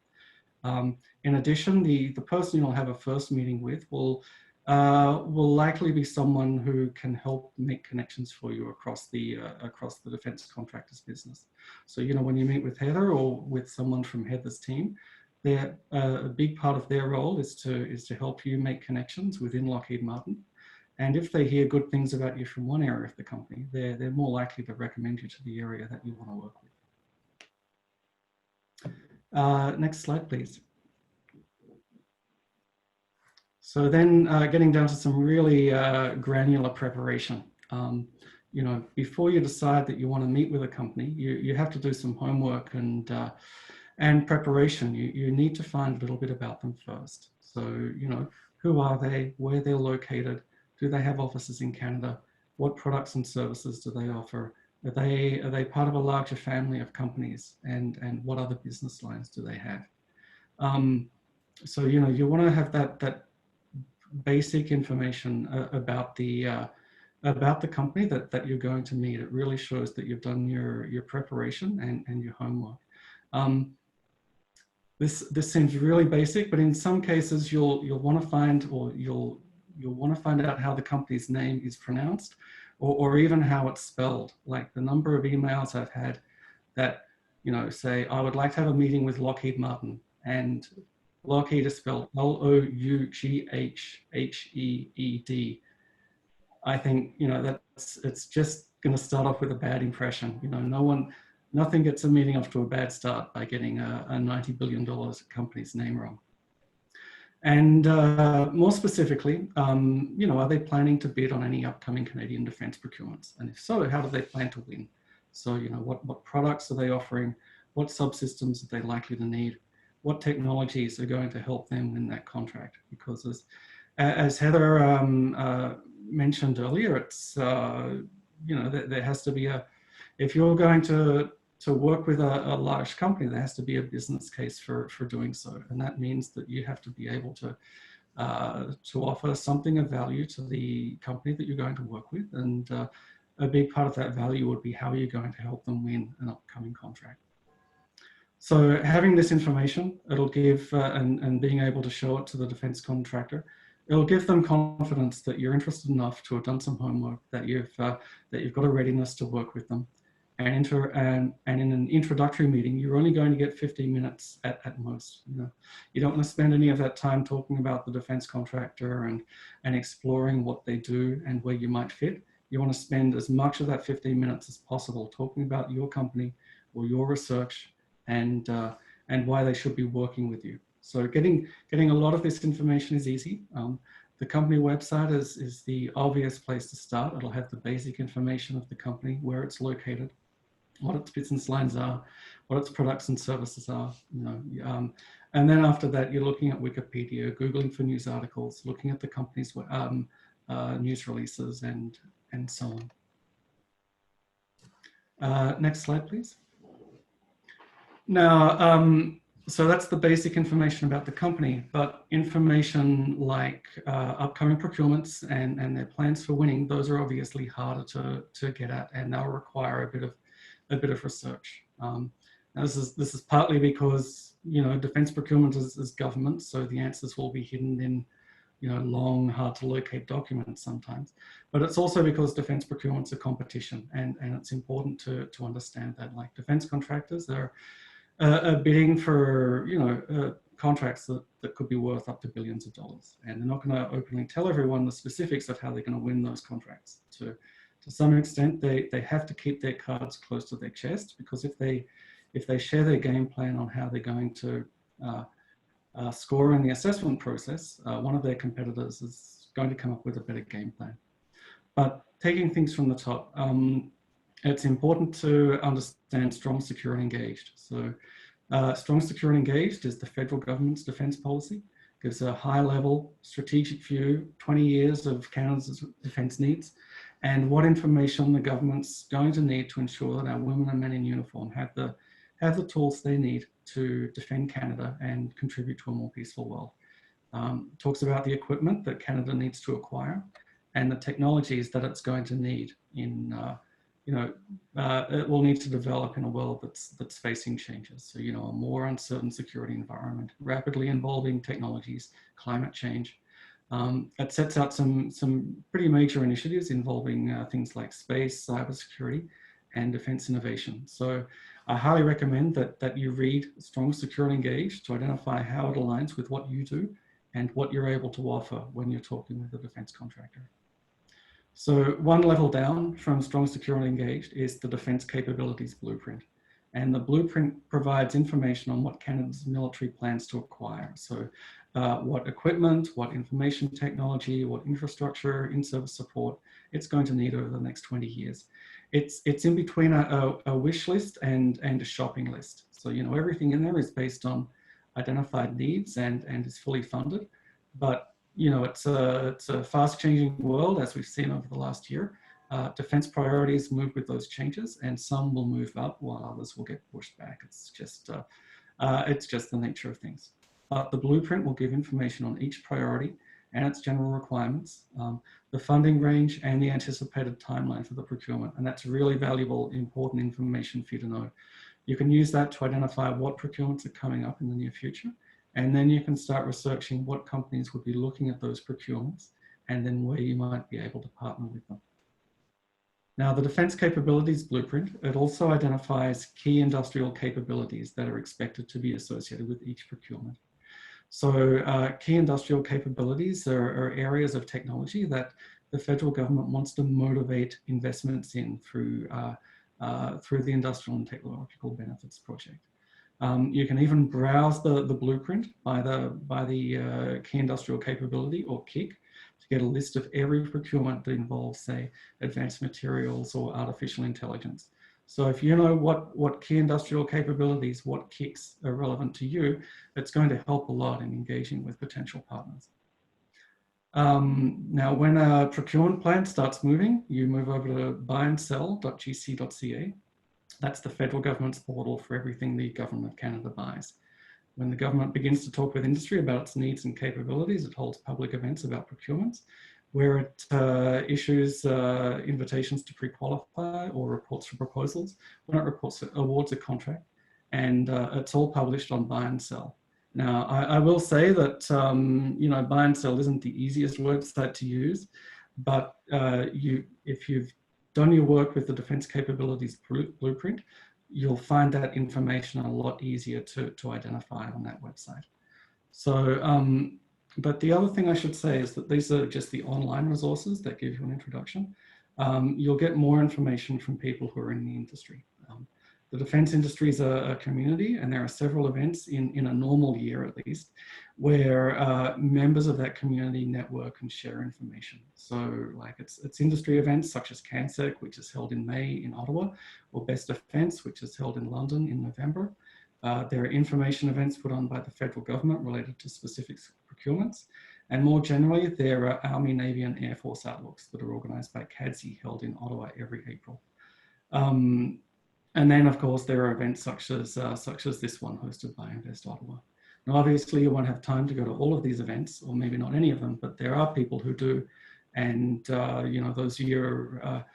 In addition, the person you'll have a first meeting with will likely be someone who can help make connections for you across the defense contractors business. So when you meet with Heather or with someone from Heather's team, a big part of their role is to help you make connections within Lockheed Martin. And if they hear good things about you from one area of the company, they're more likely to recommend you to the area that you want to work with. Next slide, please. So then getting down to some really granular preparation. Before you decide that you want to meet with a company, you have to do some homework and preparation. You need to find a little bit about them first. So, who are they, where they're located, do they have offices in Canada, what products and services do they offer, are they part of a larger family of companies, and what other business lines do they have? So, you want to have that basic information about the company that you're going to meet. It really shows that you've done your preparation and your homework. This seems really basic, but in some cases you'll want to find, or you'll want to find out how the company's name is pronounced, or even how it's spelled. Like the number of emails I've had that say, I would like to have a meeting with Lockheed Martin, and Lockheed is spelled L-O-U-G-H-H-E-E-D. I think it's just going to start off with a bad impression. Nothing gets a meeting off to a bad start by getting a $90 billion company's name wrong. And more specifically, are they planning to bid on any upcoming Canadian defense procurements? And if so, how do they plan to win? So, what products are they offering? What subsystems are they likely to need? What technologies are going to help them win that contract? Because as Heather mentioned earlier, it's, there has to be if you're going to work with a large company, there has to be a business case for doing so. And that means that you have to be able to offer something of value to the company that you're going to work with. And a big part of that value would be how you're going to help them win an upcoming contract. So having this information, it'll give, and being able to show it to the defense contractor, it'll give them confidence that you're interested enough to have done some homework, that you've got a readiness to work with them. And in an introductory meeting, you're only going to get 15 minutes at most. You don't want to spend any of that time talking about the defense contractor and exploring what they do and where you might fit. You want to spend as much of that 15 minutes as possible talking about your company or your research and why they should be working with you. So getting a lot of this information is easy. The company website is the obvious place to start. It'll have the basic information of the company, where it's located, what its business lines are, what its products and services are. And then after that, you're looking at Wikipedia, Googling for news articles, looking at the company's news releases, and so on. Next slide, please. Now, so that's the basic information about the company, but information like upcoming procurements and their plans for winning, those are obviously harder to get at, and they'll require a bit of research. Now this is partly because, you know, defense procurement is government, so the answers will be hidden in, you know, long, hard to locate documents sometimes. But it's also because defense procurement's a competition, and it's important to understand that, like, defense contractors are bidding for, you know, contracts that could be worth up to billions of dollars, and they're not going to openly tell everyone the specifics of how they're going to win those contracts. To some extent, they have to keep their cards close to their chest, because if they share their game plan on how they're going to score in the assessment process, one of their competitors is going to come up with a better game plan. But taking things from the top, it's important to understand strong, secure, and engaged. So strong, secure, and engaged is the federal government's defense policy. Gives a high-level strategic view, 20 years of Canada's defense needs, and what information the government's going to need to ensure that our women and men in uniform have the tools they need to defend Canada and contribute to a more peaceful world. Talks about the equipment that Canada needs to acquire and the technologies that it's going to need in, it will need to develop in a world that's facing changes. So, you know, a more uncertain security environment, rapidly evolving technologies, climate change. It sets out some pretty major initiatives involving things like space, cybersecurity, and defense innovation. So I highly recommend that you read Strong, Secure, and Engaged to identify how it aligns with what you do and what you're able to offer when you're talking with a defense contractor. So one level down from Strong, Secure, and Engaged is the Defense Capabilities Blueprint. And the blueprint provides information on what Canada's military plans to acquire. So what equipment, what information technology, what infrastructure, in-service support it's going to need over the next 20 years. It's in between a wish list and a shopping list. So, you know, everything in there is based on identified needs and is fully funded. But, you know, it's a fast changing world, as we've seen over the last year. Defense priorities move with those changes, and some will move up while others will get pushed back. It's just the nature of things. But the blueprint will give information on each priority and its general requirements, the funding range, and the anticipated timeline for the procurement. And that's really valuable, important information for you to know. You can use that to identify what procurements are coming up in the near future, and then you can start researching what companies would be looking at those procurements and then where you might be able to partner with them. Now, the Defense Capabilities Blueprint, it also identifies key industrial capabilities that are expected to be associated with each procurement. So key industrial capabilities are areas of technology that the federal government wants to motivate investments in through the Industrial and Technological Benefits Project. You can even browse the blueprint by the Key Industrial Capability, or KIC, to get a list of every procurement that involves, say, advanced materials or artificial intelligence. So if you know what key industrial capabilities, what KICs are relevant to you, it's going to help a lot in engaging with potential partners. Now, when a procurement plan starts moving, you move over to buyandsell.gc.ca. That's the federal government's portal for everything the Government of Canada buys. When the government begins to talk with industry about its needs and capabilities, it holds public events about procurements, where it issues invitations to pre-qualify or reports for proposals. When it awards a contract, and it's all published on Buy and Sell. Now, I will say that you know, Buy and Sell isn't the easiest website to use, but if you've done your work with the Defense Capabilities Blueprint, you'll find that information a lot easier to identify on that website. So, but the other thing I should say is that these are just the online resources that give you an introduction. You'll get more information from people who are in the industry. The defense industry is a community, and there are several events in a normal year at least, where members of that community network and share information. So like it's industry events such as CANSEC, which is held in May in Ottawa, or Best Defense, which is held in London in November. There are information events put on by the federal government related to specific procurements. And more generally, there are Army, Navy, and Air Force outlooks that are organized by CADSI, held in Ottawa every April. And then, of course, there are events such as this one hosted by Invest Ottawa. Now, obviously, you won't have time to go to all of these events, or maybe not any of them, but there are people who do. And, you know, those year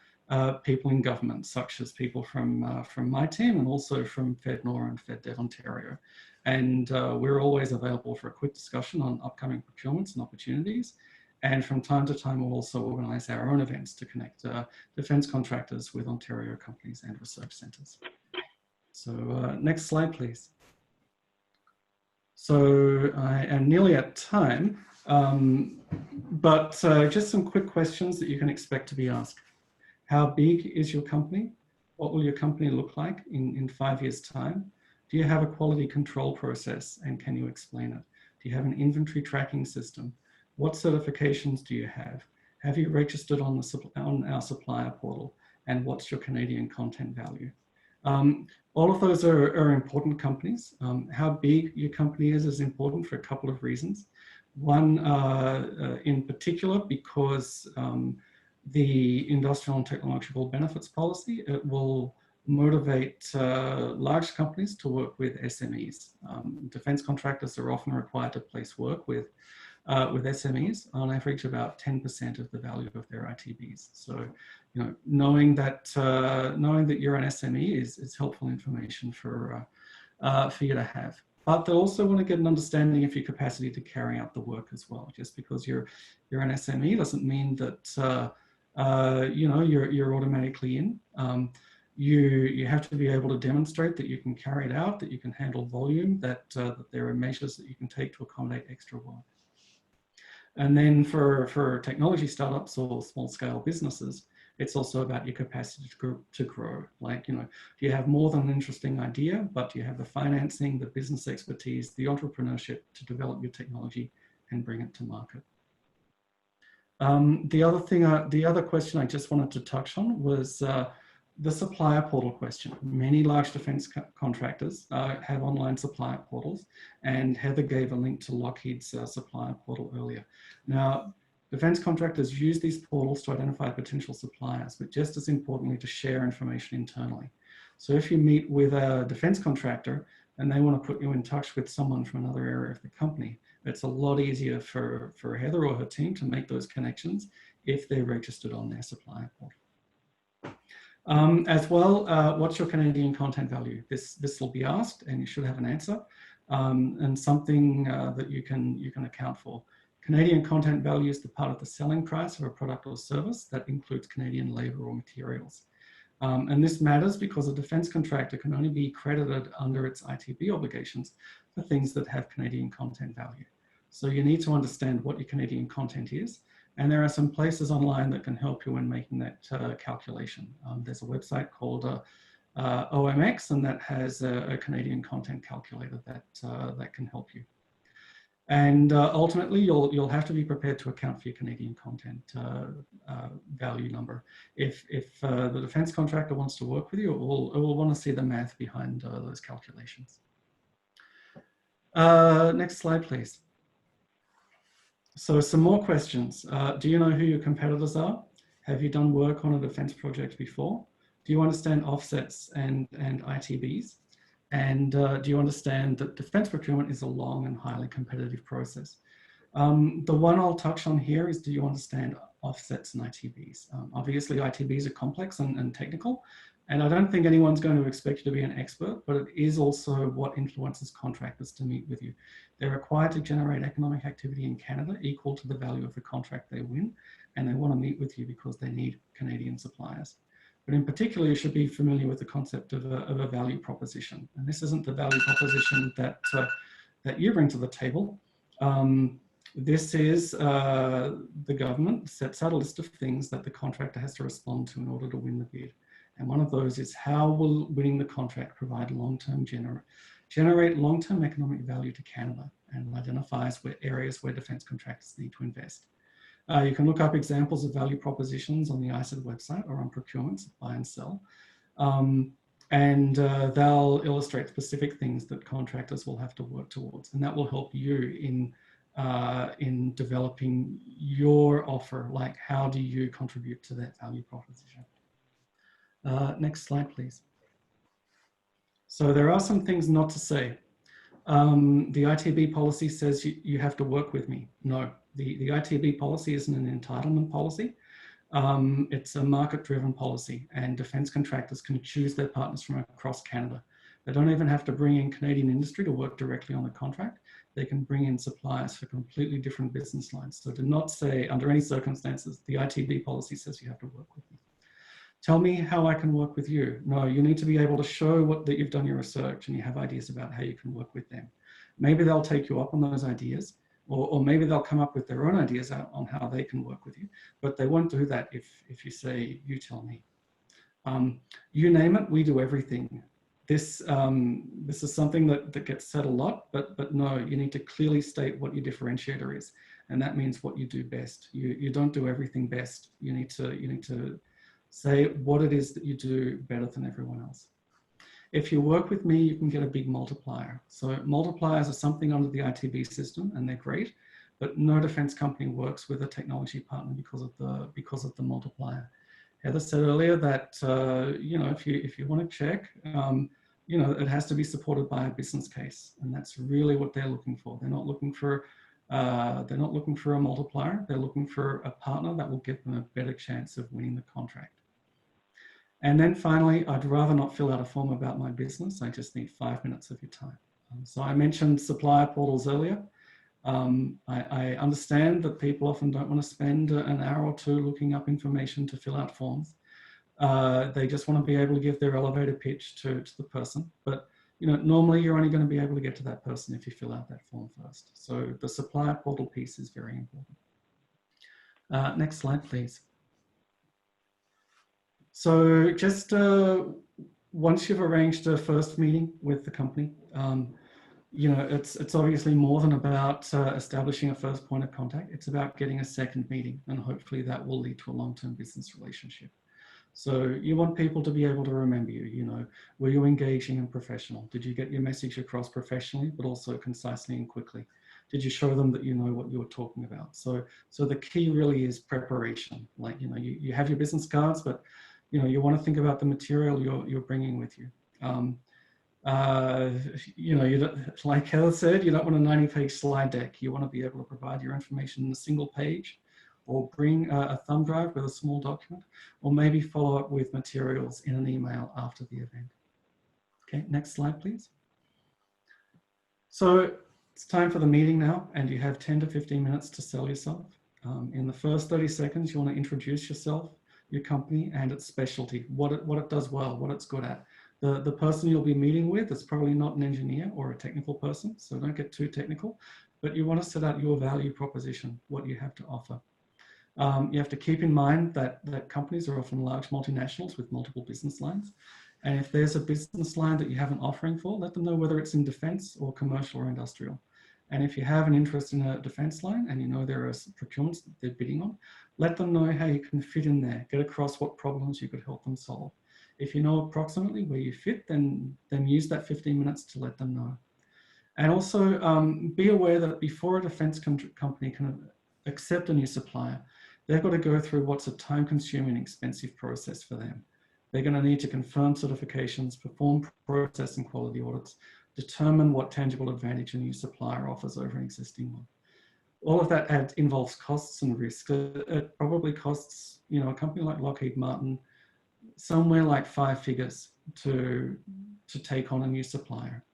people in government, such as people from my team and also from FedNor and FedDev Ontario. And we're always available for a quick discussion on upcoming procurements and opportunities. And from time to time, we'll also organise our own events to connect defence contractors with Ontario companies and research centres. So next slide, please. So I am nearly at time, but just some quick questions that you can expect to be asked. How big is your company? What will your company look like in 5 years' time? Do you have a quality control process, and can you explain it? Do you have an inventory tracking system? What certifications do you have? Have you registered on our supplier portal? And what's your Canadian content value? All of those are important companies. How big your company is important for a couple of reasons. One in particular, because the industrial and technological benefits policy, it will motivate large companies to work with SMEs. Defence contractors are often required to place work with SMEs, on average about 10% of the value of their ITBs. So, you know, knowing that you're an SME is helpful information for you to have. But they also want to get an understanding of your capacity to carry out the work as well. Just because you're an SME doesn't mean that you know, you're automatically in. You have to be able to demonstrate that you can carry it out, that you can handle volume, that there are measures that you can take to accommodate extra work. And then for technology startups or small scale businesses, it's also about your capacity to grow. Like, you know, do you have more than an interesting idea, but do you have the financing, the business expertise, the entrepreneurship to develop your technology and bring it to market? The other question I just wanted to touch on was the supplier portal question. Many large defence contractors have online supplier portals, and Heather gave a link to Lockheed's supplier portal earlier. Now, defence contractors use these portals to identify potential suppliers, but just as importantly, to share information internally. So if you meet with a defence contractor and they want to put you in touch with someone from another area of the company, it's a lot easier for Heather or her team to make those connections if they're registered on their supplier portal. As well, what's your Canadian content value? This will be asked, and you should have an answer, and something that you can account for. Canadian content value is the part of the selling price of a product or service that includes Canadian labour or materials. And this matters because a defence contractor can only be credited under its ITB obligations for things that have Canadian content value. So you need to understand what your Canadian content is. And there are some places online that can help you in making that calculation. There's a website called OMX, and that has a Canadian content calculator that can help you. And ultimately, you'll have to be prepared to account for your Canadian content value number. If the defence contractor wants to work with you, it will want to see the math behind those calculations. Next slide, please. So some more questions. Do you know who your competitors are? Have you done work on a defence project before? Do you understand offsets and ITBs? And do you understand that defence procurement is a long and highly competitive process? The one I'll touch on here is, do you understand offsets and ITBs? Obviously, ITBs are complex and technical, and I don't think anyone's going to expect you to be an expert, but it is also what influences contractors to meet with you. They're required to generate economic activity in Canada equal to the value of the contract they win, and they want to meet with you because they need Canadian suppliers. But in particular, you should be familiar with the concept of a value proposition. And this isn't the value proposition that you bring to the table. This is the government sets out a list of things that the contractor has to respond to in order to win the bid. And one of those is, how will winning the contract provide long-term generate long-term economic value to Canada, and identifies areas where defence contractors need to invest. You can look up examples of value propositions on the ISED website or on procurements, buy and sell. And they'll illustrate specific things that contractors will have to work towards. And that will help you in developing your offer, like how do you contribute to that value proposition. Next slide, please. So there are some things not to say. The ITB policy says you have to work with me. No, the ITB policy isn't an entitlement policy. It's a market-driven policy, and defence contractors can choose their partners from across Canada. They don't even have to bring in Canadian industry to work directly on the contract. They can bring in suppliers for completely different business lines. So do not say, under any circumstances, the ITB policy says you have to work with me. Tell me how I can work with you. No, you need to be able to show that you've done your research and you have ideas about how you can work with them. Maybe they'll take you up on those ideas, or maybe they'll come up with their own ideas on how they can work with you, but they won't do that if you say, you tell me. You name it, we do everything. This is something that gets said a lot, but no, you need to clearly state what your differentiator is, and that means what you do best. You don't do everything best. You need to say what it is that you do better than everyone else. If you work with me, you can get a big multiplier. So multipliers are something under the ITB system, and they're great, but no defense company works with a technology partner because of the multiplier. Heather said earlier that you know, if you want to check, you know, it has to be supported by a business case, and that's really what they're looking for. They're not looking for a multiplier. They're looking for a partner that will give them a better chance of winning the contract. And then finally, I'd rather not fill out a form about my business. I just need 5 minutes of your time. So I mentioned supplier portals earlier. I understand that people often don't want to spend an hour or two looking up information to fill out forms. They just want to be able to give their elevator pitch to the person. But you know, normally you're only going to be able to get to that person if you fill out that form first. So the supplier portal piece is very important. Next slide, please. So just once you've arranged a first meeting with the company, you know, it's obviously more than about establishing a first point of contact. It's about getting a second meeting, and hopefully that will lead to a long-term business relationship. So you want people to be able to remember you. You know, were you engaging and professional? Did you get your message across professionally, but also concisely and quickly? Did you show them that you know what you were talking about? So the key really is preparation. Like, you know, you have your business cards, but you know, you want to think about the material you're bringing with you. You know, you don't, like Heather said, you don't want a 90-page slide deck. You want to be able to provide your information in a single page, or bring a thumb drive with a small document, or maybe follow up with materials in an email after the event. Okay, next slide, please. So it's time for the meeting now, and you have 10 to 15 minutes to sell yourself. In the first 30 seconds, you want to introduce yourself, your company, and its specialty, what it does well, what it's good at. The person you'll be meeting with is probably not an engineer or a technical person, so don't get too technical, but you want to set out your value proposition, what you have to offer. You have to keep in mind that companies are often large multinationals with multiple business lines. And if there's a business line that you have an offering for, let them know whether it's in defense or commercial or industrial. And if you have an interest in a defense line and you know there are procurements that they're bidding on, let them know how you can fit in there, get across what problems you could help them solve. If you know approximately where you fit, then use that 15 minutes to let them know. And also be aware that before a defense company can accept a new supplier, they've got to go through what's a time-consuming, expensive process for them. They're going to need to confirm certifications, perform process and quality audits, determine what tangible advantage a new supplier offers over an existing one. All of that involves costs and risk. It probably costs, you know, a company like Lockheed Martin somewhere like 5 figures to take on a new supplier.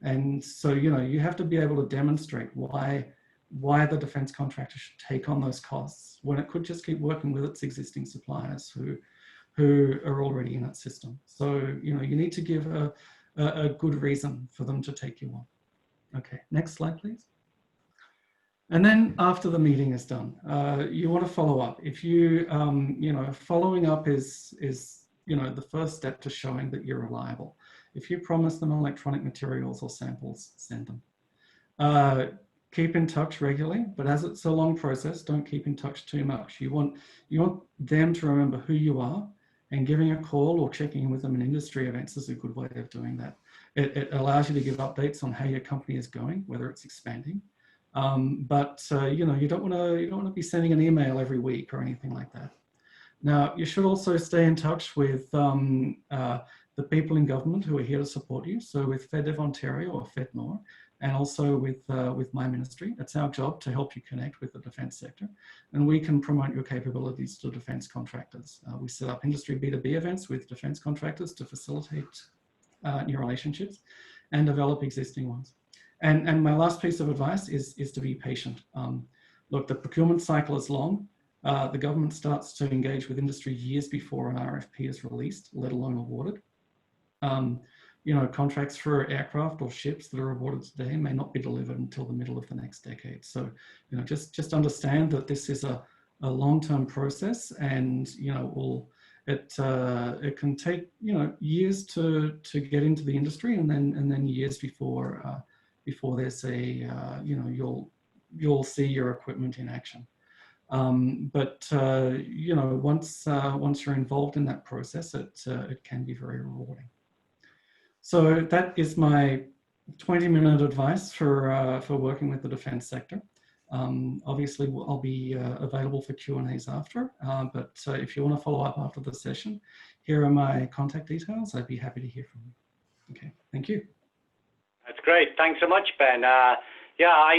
And so, you know, you have to be able to demonstrate why the defense contractor should take on those costs when it could just keep working with its existing suppliers who are already in that system. So, you know, you need to give a good reason for them to take you on. Okay, next slide, please. And then after the meeting is done, you want to follow up. If you, you know, following up is, you know, the first step to showing that you're reliable. If you promise them electronic materials or samples, send them. Keep in touch regularly, but as it's a long process, don't keep in touch too much. You want them to remember who you are, and giving a call or checking in with them in industry events is a good way of doing that. It allows you to give updates on how your company is going, whether it's expanding. But you know, you don't want to be sending an email every week or anything like that. Now, you should also stay in touch with the people in government who are here to support you. So with FedDev Ontario or FedNor, and also with my ministry. It's our job to help you connect with the defence sector, and we can promote your capabilities to defence contractors. We set up industry B2B events with defence contractors to facilitate new relationships and develop existing ones. And my last piece of advice is to be patient. Look, the procurement cycle is long. The government starts to engage with industry years before an RFP is released, let alone awarded. You know, contracts for aircraft or ships that are awarded today may not be delivered until the middle of the next decade. So, you know, just understand that this is a long-term process, and you know, it can take, you know, years to get into the industry, and then years before there's a you know, you'll see your equipment in action. But you know, once you're involved in that process, it can be very rewarding. So that is my 20-minute advice for working with the defence sector. Obviously, I'll be available for Q&As after, but if you want to follow up after the session, here are my contact details. I'd be happy to hear from you. Okay, thank you. That's great. Thanks so much, Ben. Yeah,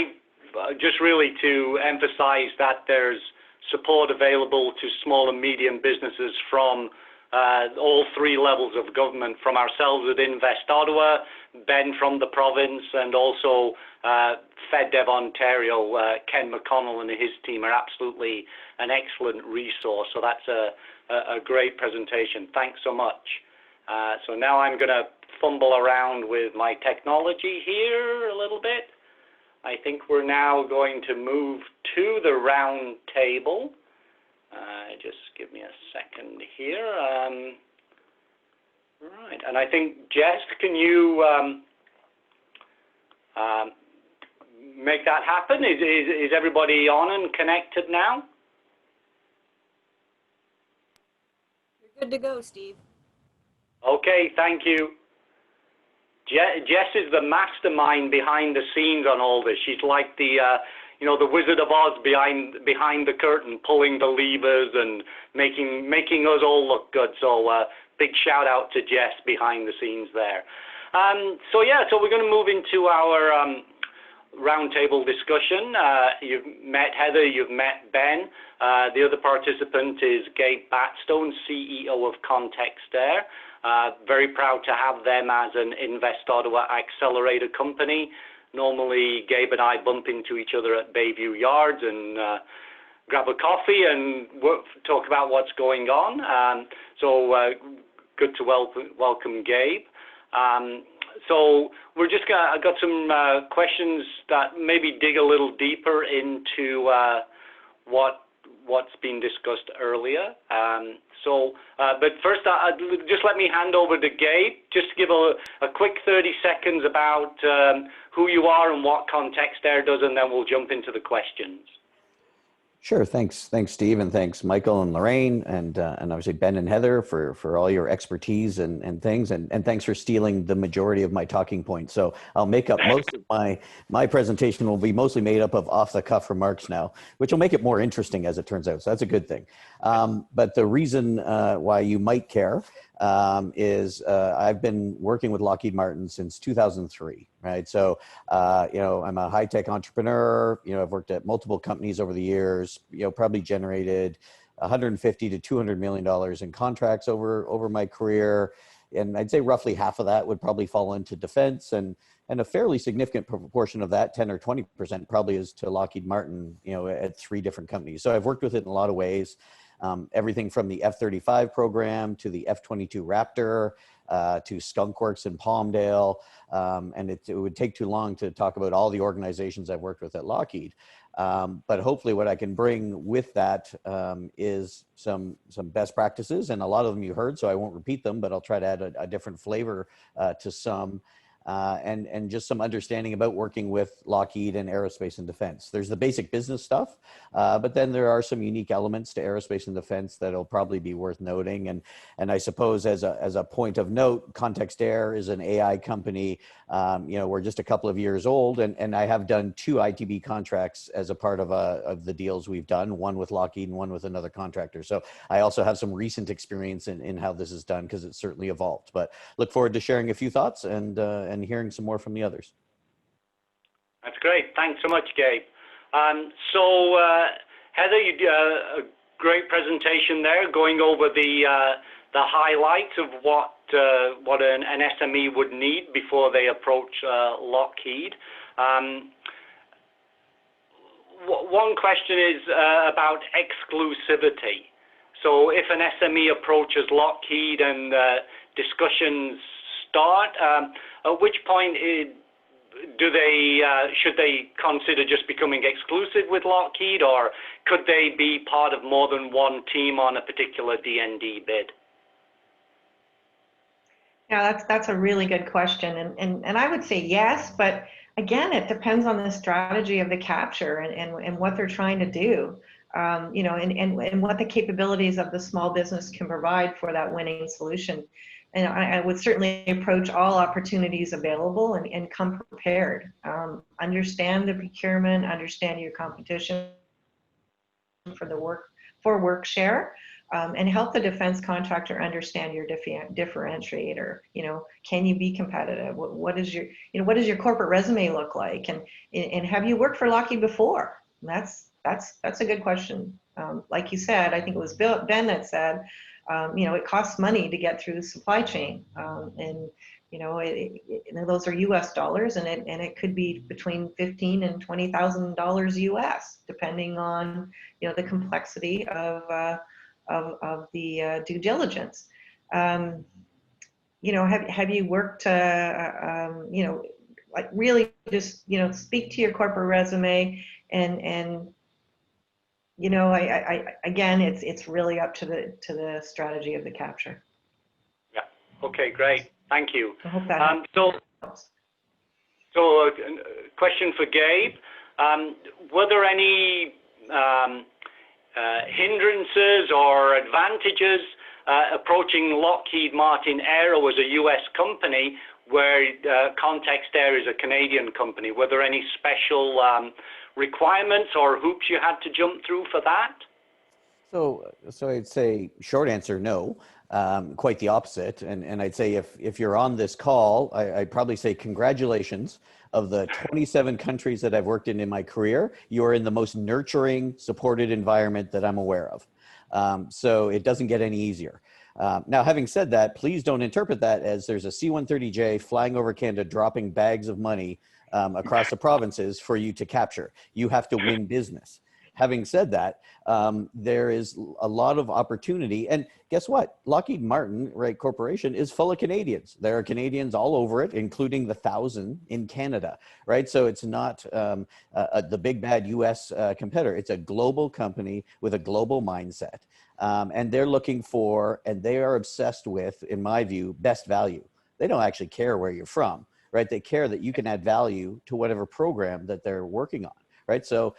just really to emphasize that there's support available to small and medium businesses from all three levels of government, from ourselves at Invest Ottawa, Ben from the province, and also FedDev Ontario. Ken McConnell and his team are absolutely an excellent resource. So that's a great presentation. Thanks so much. So now I'm going to fumble around with my technology here a little bit. I think we're now going to move to the round table. Just give me a second here. Right, and I think, Jess, can you make that happen? Is everybody on and connected now? You're good to go, Steve. Okay, thank you. Jess is the mastermind behind the scenes on all this. She's like the you know, the Wizard of Oz behind the curtain, pulling the levers and making us all look good. So big shout out to Jess behind the scenes there. So yeah, so we're going to move into our roundtable discussion. You've met Heather, you've met Ben. The other participant is Gabe Batstone, CEO of Contextair. Very proud to have them as an Invest Ottawa accelerator company. Normally, Gabe and I bump into each other at Bayview Yards and grab a coffee and talk about what's going on. So good to welcome Gabe. So we're just I got some questions that maybe dig a little deeper into what's been discussed earlier. But first, just let me hand over to Gabe, just to give a quick 30 seconds about who you are and what Contextair does, and then we'll jump into the questions. Sure. Thanks, Steve, and thanks, Michael and Lorraine, and obviously Ben and Heather for all your expertise and things, and thanks for stealing the majority of my talking points. So I'll make up most of my presentation will be mostly made up of off-the-cuff remarks now, which will make it more interesting as it turns out. So that's a good thing. But the reason why you might care is I've been working with Lockheed Martin since 2003. Right. So, you know, I'm a high-tech entrepreneur. You know, I've worked at multiple companies over the years, you know, probably generated $150 to $200 million in contracts over my career. And I'd say roughly half of that would probably fall into defense, and a fairly significant proportion of that, 10 or 20% probably is to Lockheed Martin, you know, at 3 different companies. So I've worked with it in a lot of ways. Everything from the F-35 program to the F-22 Raptor, to Skunk Works in Palmdale. And it would take too long to talk about all the organizations I've worked with at Lockheed. But hopefully what I can bring with that is some best practices, and a lot of them you heard, so I won't repeat them, but I'll try to add a different flavor to some. And just some understanding about working with Lockheed and aerospace and defense. There's the basic business stuff, but then there are some unique elements to aerospace and defense that'll probably be worth noting. And I suppose as a point of note, Contextair is an AI company. You know, we're just a couple of years old, and I have done 2 ITB contracts as a part of the deals we've done, one with Lockheed and one with another contractor. So I also have some recent experience in how this is done, because it's certainly evolved. But look forward to sharing a few thoughts and hearing some more from the others. That's great. Thanks so much, Gabe. Heather, you did a great presentation there, going over the highlights of what an SME would need before they approach Lockheed. One question is about exclusivity. So if an SME approaches Lockheed and discussions start, at which point should they consider just becoming exclusive with Lockheed, or could they be part of more than one team on a particular D&D bid? Yeah, that's a really good question, and I would say yes, but again, it depends on the strategy of the capture and what they're trying to do, you know, and what the capabilities of the small business can provide for that winning solution. And I would certainly approach all opportunities available and come prepared. Understand the procurement, understand your competition for work share, and help the defense contractor understand your differentiator. You know, can you be competitive? What does your corporate resume look like? And have you worked for Lockheed before? That's a good question. Like you said, I think it was Ben that said, you know, it costs money to get through the supply chain, and you know, those are U.S. dollars, and it could be between $15,000 and $20,000 U.S. depending on, you know, the complexity of the due diligence. You know, have you worked, you know, like really just, you know, speak to your corporate resume and you know, again, it's really up to the strategy of the capture. Yeah. Okay. Great. Thank you. I hope that helps. So a question for Gabe. Were there any hindrances or advantages approaching Lockheed Martin Aero as a U.S. company where Context Air is a Canadian company? Were there any special requirements or hoops you had to jump through for that? So I'd say short answer, no. Quite the opposite. And I'd say if you're on this call, I'd probably say congratulations. Of the 27 countries that I've worked in my career, you are in the most nurturing, supported environment that I'm aware of. So it doesn't get any easier. Now, having said that, please don't interpret that as there's a C-130J flying over Canada, dropping bags of money across the provinces for you to capture. You have to win business. Having said that, there is a lot of opportunity. And guess what? Lockheed Martin, right, Corporation is full of Canadians. There are Canadians all over it, including the 1,000 in Canada, right? So it's not the big bad US competitor. It's a global company with a global mindset. And they're looking for, and they are obsessed with, in my view, best value. They don't actually care where you're from, right? They care that you can add value to whatever program that they're working on, right? So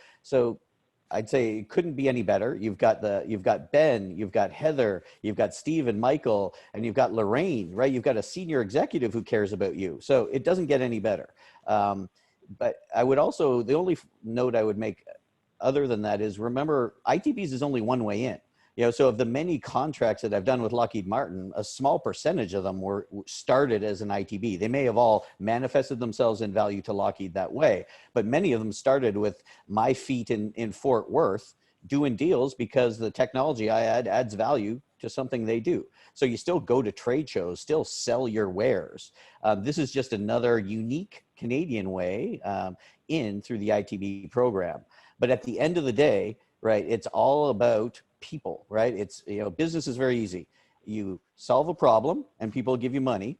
I'd say it couldn't be any better. You've got Ben, you've got Heather, you've got Steve and Michael, and you've got Lorraine, right? You've got a senior executive who cares about you. So it doesn't get any better. But I would also, the only note I would make other than that is, remember, ITBs is only one way in. You know, so of the many contracts that I've done with Lockheed Martin, a small percentage of them were started as an ITB. They may have all manifested themselves in value to Lockheed that way, but many of them started with my feet in Fort Worth doing deals because the technology I add adds value to something they do. So you still go to trade shows, still sell your wares. This is just another unique Canadian way in through the ITB program. But at the end of the day, right, it's all about people, right? It's, you know, business is very easy. You solve a problem and people give you money,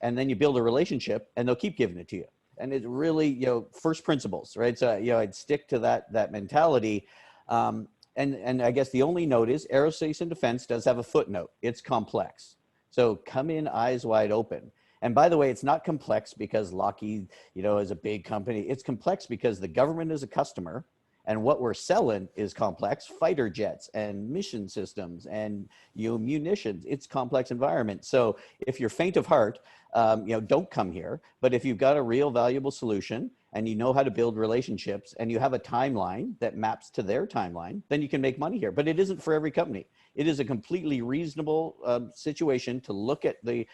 and then you build a relationship and they'll keep giving it to you. And it really, you know, first principles, right? So, you know, I'd stick to that mentality. And I guess the only note is aerospace and defense does have a footnote. It's complex. So come in eyes wide open. And by the way, it's not complex because Lockheed, you know, is a big company. It's complex because the government is a customer. And what we're selling is complex: fighter jets and mission systems and, you know, munitions. It's complex environment. So if you're faint of heart, you know, don't come here. But if you've got a real valuable solution and you know how to build relationships and you have a timeline that maps to their timeline, then you can make money here. But it isn't for every company. It is a completely reasonable situation to look at the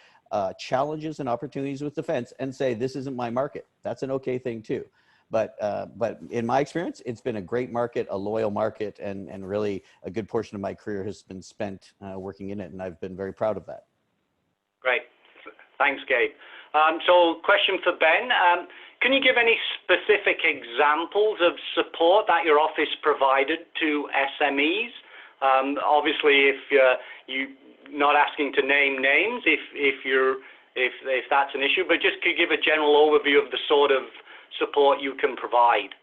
challenges and opportunities with defense and say, this isn't my market. That's an okay thing too. But in my experience, it's been a great market, a loyal market, and really a good portion of my career has been spent working in it, and I've been very proud of that. Great. Thanks, Gabe. So question for Ben. Can you give any specific examples of support that your office provided to SMEs? Obviously, if you're not asking to name names, if that's an issue, but just could you give a general overview of the sort of support you can provide?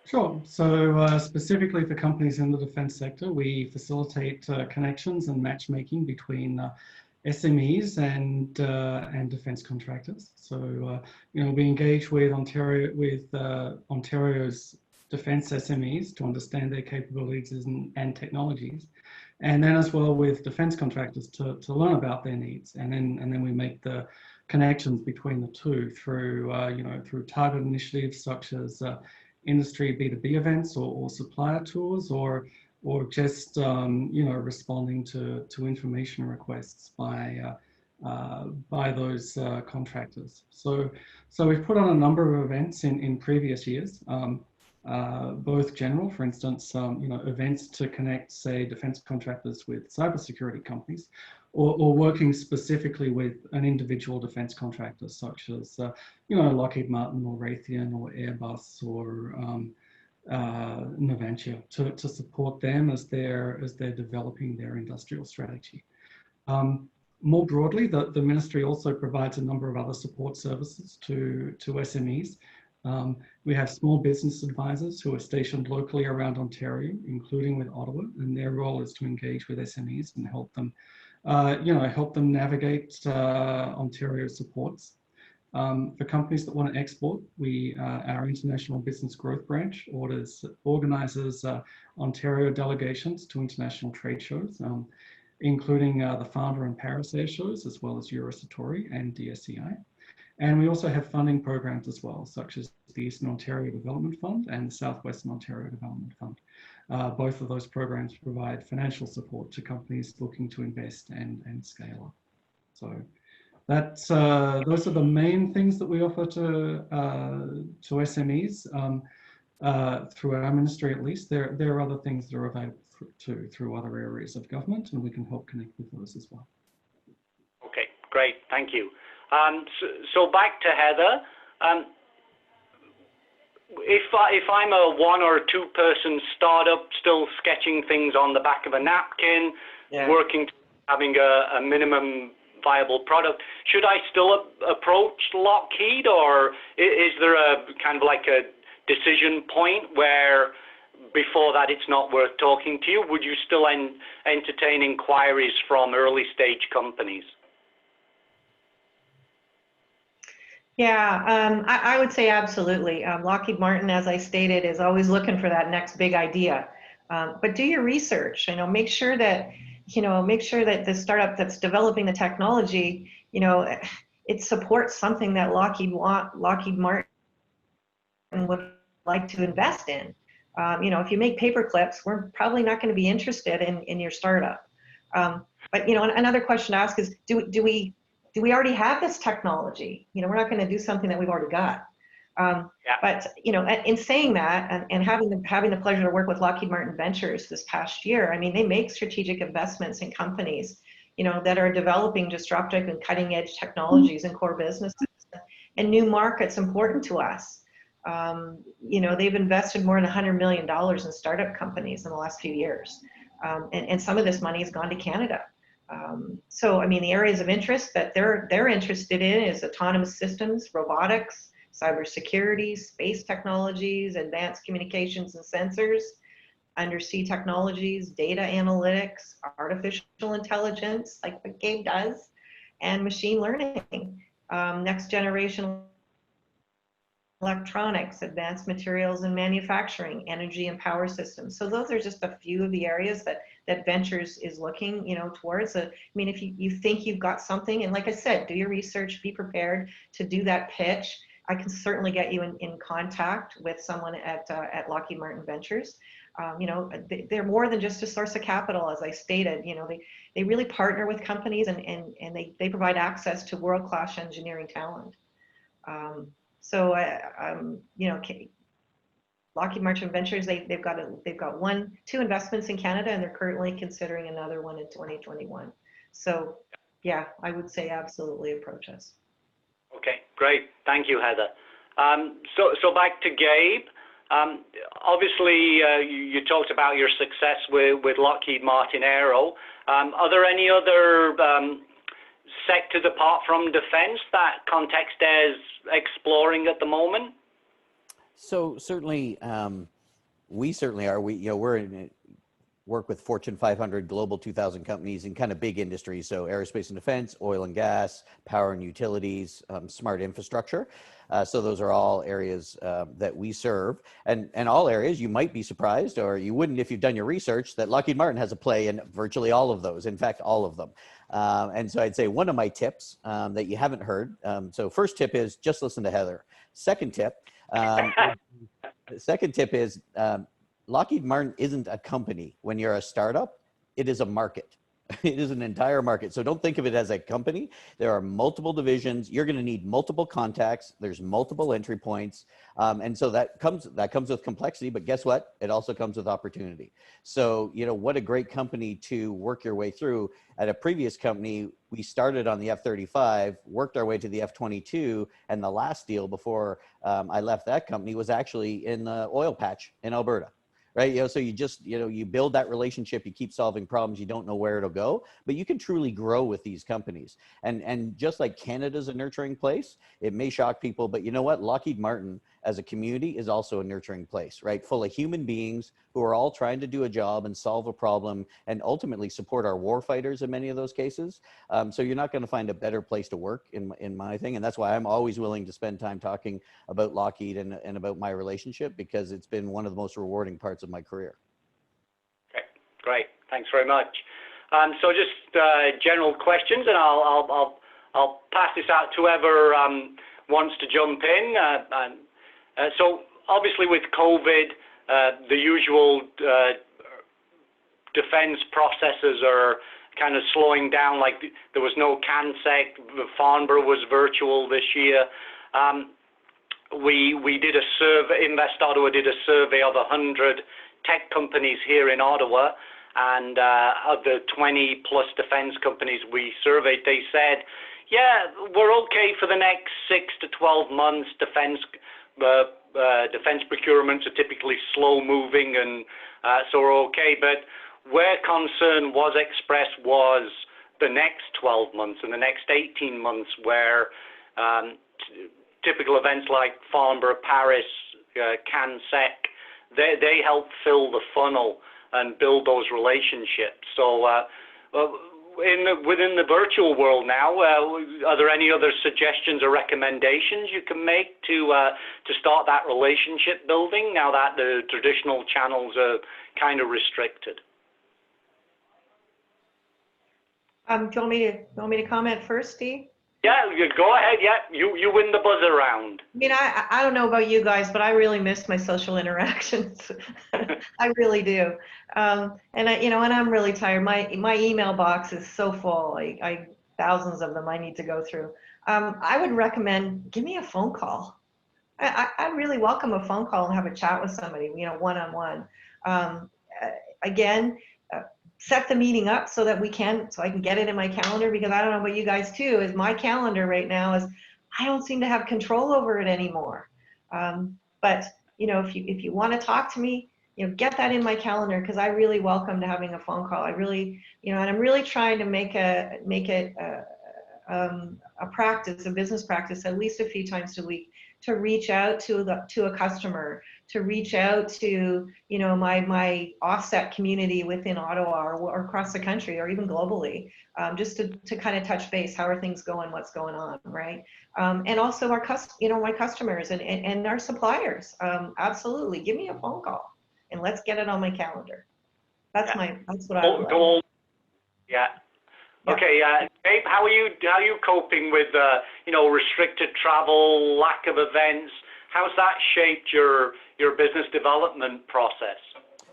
Sure. So specifically for companies in the defense sector, we facilitate connections and matchmaking between SMEs and defense contractors. So you know, we engage with Ontario's defense SMEs to understand their capabilities and technologies, and then as well with defense contractors to learn about their needs, and then we make the connections between the two through you know, through target initiatives such as industry B2B events or supplier tours, or just you know, responding to information requests by those contractors. So we've put on a number of events in previous years, both general, for instance, you know, events to connect, say, defense contractors with cybersecurity companies, or working specifically with an individual defense contractor, such as you know, Lockheed Martin or Raytheon or Airbus or Naval to support them as they're developing their industrial strategy. More broadly, the ministry also provides a number of other support services to SMEs. We have small business advisors who are stationed locally around Ontario, including with Ottawa, and their role is to engage with SMEs and help them, you know, help them navigate Ontario supports. For companies that want to export, our International Business Growth Branch organizes Ontario delegations to international trade shows, including the Founder and Paris Air Shows, as well as Eurosatory and DSEI. And we also have funding programs as well, such as the Eastern Ontario Development Fund and the Southwestern Ontario Development Fund. Both of those programs provide financial support to companies looking to invest and scale up. So that's those are the main things that we offer to SMEs through our ministry, at least. There are other things that are available through other areas of government, and we can help connect with those as well. Okay, great, thank you. So back to Heather. If I'm a 1 or 2 person startup still sketching things on the back of a napkin, working, having a minimum viable product, should I still approach Lockheed, or is there a kind of like a decision point where before that it's not worth talking to you? Would you still entertain inquiries from early stage companies? Yeah, I would say absolutely. Lockheed Martin, as I stated, is always looking for that next big idea. But do your research. You know, make sure that the startup that's developing the technology, you know, it supports something that Lockheed Martin would like to invest in. You know, if you make paper clips, we're probably not going to be interested in your startup. But you know, another question to ask is, do we already have this technology? You know, we're not going to do something that we've already got. But you know, in saying that, and having the pleasure to work with Lockheed Martin Ventures this past year, I mean, they make strategic investments in companies, you know, that are developing disruptive and cutting edge technologies and core businesses and new markets important to us. You know, they've invested more than $100 million in startup companies in the last few years, and some of this money has gone to Canada. So, I mean, the areas of interest that they're interested in is autonomous systems, robotics, cybersecurity, space technologies, advanced communications and sensors, undersea technologies, data analytics, artificial intelligence, like what Gabe does, and machine learning, next generation electronics, advanced materials and manufacturing, energy and power systems. So those are just a few of the areas that Ventures is looking, you know, towards. I mean, if you think you've got something, and like I said, do your research, be prepared to do that pitch. I can certainly get you in contact with someone at Lockheed Martin Ventures. You know, they're more than just a source of capital, as I stated. You know, they really partner with companies, and they provide access to world-class engineering talent. So, you know, Lockheed Martin Ventures, they've got two investments in Canada, and they're currently considering another one in 2021. So, yeah, I would say absolutely approach us. Okay, great. Thank you, Heather. So back to Gabe. Obviously, you talked about your success with Lockheed Martin Aero. Are there any other sectors apart from defense that Contextair is exploring at the moment? So certainly, we certainly are. We're in work with Fortune 500, Global 2000 companies in kind of big industries. So aerospace and defense, oil and gas, power and utilities, smart infrastructure. So those are all areas that we serve, and all areas you might be surprised, or you wouldn't if you've done your research, that Lockheed Martin has a play in virtually all of those. In fact, all of them. And so I'd say one of my tips that you haven't heard. So first tip is just listen to Heather. Second tip. Second tip is Lockheed Martin isn't a company. When you're a startup, it is a market. It is an entire market. So don't think of it as a company. There are multiple divisions. You're going to need multiple contacts. There's multiple entry points. And so that comes with complexity, but guess what? It also comes with opportunity. So, you know, what a great company to work your way through. At a previous company, we started on the F-35, worked our way to the F-22, and the last deal before I left that company was actually in the oil patch in Alberta. Right. So you just, you build that relationship, you keep solving problems, you don't know where it'll go, but you can truly grow with these companies. And just like Canada's a nurturing place, it may shock people, but you know what? Lockheed Martin as a community is also a nurturing place, right? Full of human beings who are all trying to do a job and solve a problem and ultimately support our war fighters in many of those cases. So you're not going to find a better place to work in my thing. And that's why I'm always willing to spend time talking about Lockheed and about my relationship, because it's been one of the most rewarding parts of my career. Okay, great. Thanks very much. So just general questions, and I'll pass this out to whoever wants to jump in. So obviously with COVID, the usual defense processes are kind of slowing down. Like there was no CANSEC, Farnborough was virtual this year. We did a survey, Invest Ottawa did a survey of 100 tech companies here in Ottawa, and of the 20 plus defense companies we surveyed, they said, yeah, we're okay for the next 6 to 12 months. Defense procurements are typically slow moving, and so we're okay. But where concern was expressed was the next 12 months and the next 18 months, where typical events like Farnborough, Paris, CANSEC, they help fill the funnel and build those relationships. So within the virtual world now, are there any other suggestions or recommendations you can make to start that relationship building now that the traditional channels are kind of restricted? Do you want me to comment first, Steve? Yeah, go ahead. Yeah, you win the buzz around. I mean, I don't know about you guys, but I really miss my social interactions. I really do. And I'm really tired. My email box is so full. I thousands of them I need to go through. I would recommend give me a phone call. I really welcome a phone call and have a chat with somebody, one-on-one. Again, set the meeting up so that so I can get it in my calendar, because I don't know about you guys too, is my calendar right now is, I don't seem to have control over it anymore. But if you want to talk to me, get that in my calendar, because I really welcome to having a phone call. I really, and I'm really trying to make it a practice, a business practice, at least a few times a week, to reach out to a customer, to reach out to my offset community within Ottawa or across the country or even globally, just to kind of touch base. How are things going? What's going on, right? And also my customers and our suppliers. Absolutely, give me a phone call and let's get it on my calendar. That's what I would like. Yeah. Okay, Gabe, how are you coping with restricted travel, lack of events? How's that shaped your business development process?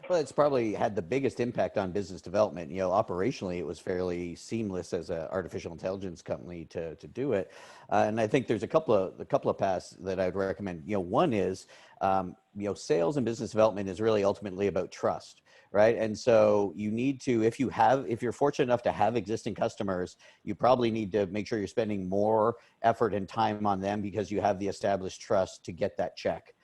Well, it's probably had the biggest impact on business development. You know, operationally, it was fairly seamless as an artificial intelligence company to do it. And I think there's a couple of paths that I'd recommend. You know, one is, you know, sales and business development is really ultimately about trust, right? And so you need to, if you're fortunate enough to have existing customers, you probably need to make sure you're spending more effort and time on them because you have the established trust to get that check.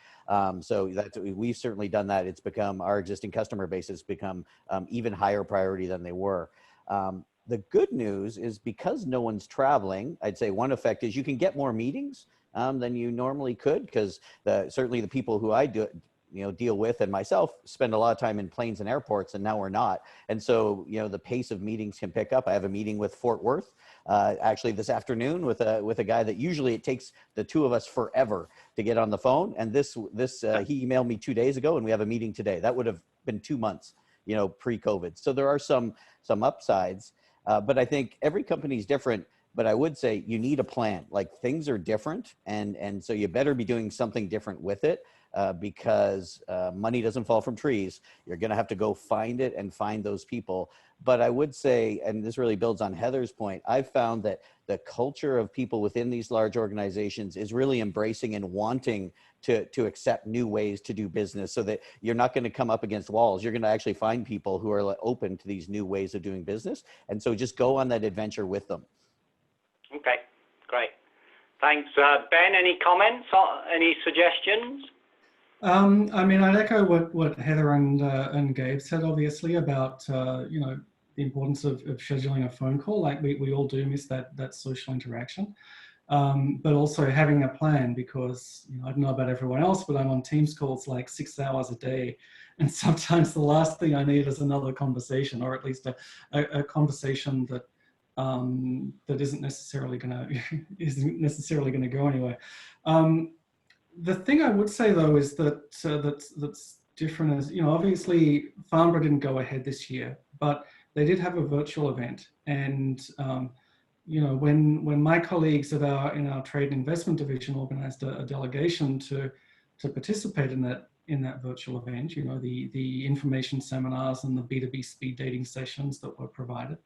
So we've certainly done that. It's become, our existing customer base has become even higher priority than they were. The good news is because no one's traveling, I'd say one effect is you can get more meetings than you normally could, because certainly the people who I deal with and myself spend a lot of time in planes and airports, and now we're not. And so, you know, the pace of meetings can pick up. I have a meeting with Fort Worth actually this afternoon with a guy that usually it takes the two of us forever to get on the phone. And this he emailed me 2 days ago and we have a meeting today. That would have been 2 months, you know, pre-COVID. So there are some upsides, but I think every company is different. But I would say you need a plan. Like, things are different, and so you better be doing something different with it, because money doesn't fall from trees. You're going to have to go find it and find those people. But I would say, and this really builds on Heather's point, I've found that the culture of people within these large organizations is really embracing and wanting to accept new ways to do business, so that you're not going to come up against walls. You're going to actually find people who are open to these new ways of doing business. And so just go on that adventure with them. Okay, great. Thanks. Ben, any comments or any suggestions? I mean, I'd echo what Heather and Gabe said, obviously, about, you know, the importance of scheduling a phone call. Like, we all do miss that social interaction, but also having a plan, because, you know, I don't know about everyone else, but I'm on Teams calls like 6 hours a day. And sometimes the last thing I need is another conversation, or at least a conversation that isn't necessarily going to go anywhere. The thing I would say, though, is that that's different is, you know, obviously Farnborough didn't go ahead this year, but they did have a virtual event. And, you know, when my colleagues in our trade and investment division organized a delegation to participate in that virtual event, you know, the information seminars and the B2B speed dating sessions that were provided,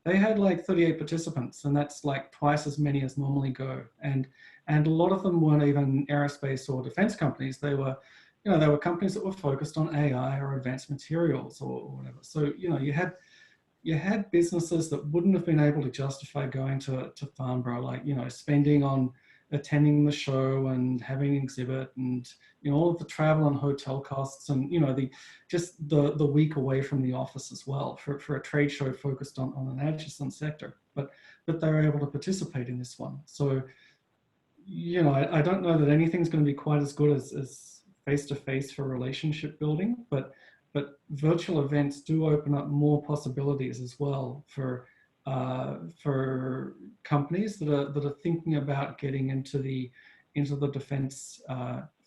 they had like 38 participants, and that's like twice as many as normally go. And a lot of them weren't even aerospace or defense companies. They were, you know, they were companies that were focused on AI or advanced materials or whatever. So, you know, you had businesses that wouldn't have been able to justify going to Farnborough, like, you know, spending on attending the show and having an exhibit, and, you know, all of the travel and hotel costs, and, you know, the week away from the office as well for a trade show focused on an adjacent sector. But they were able to participate in this one. So, you know, I don't know that anything's going to be quite as good as face-to-face for relationship building, but virtual events do open up more possibilities as well for companies that are thinking about getting into the defense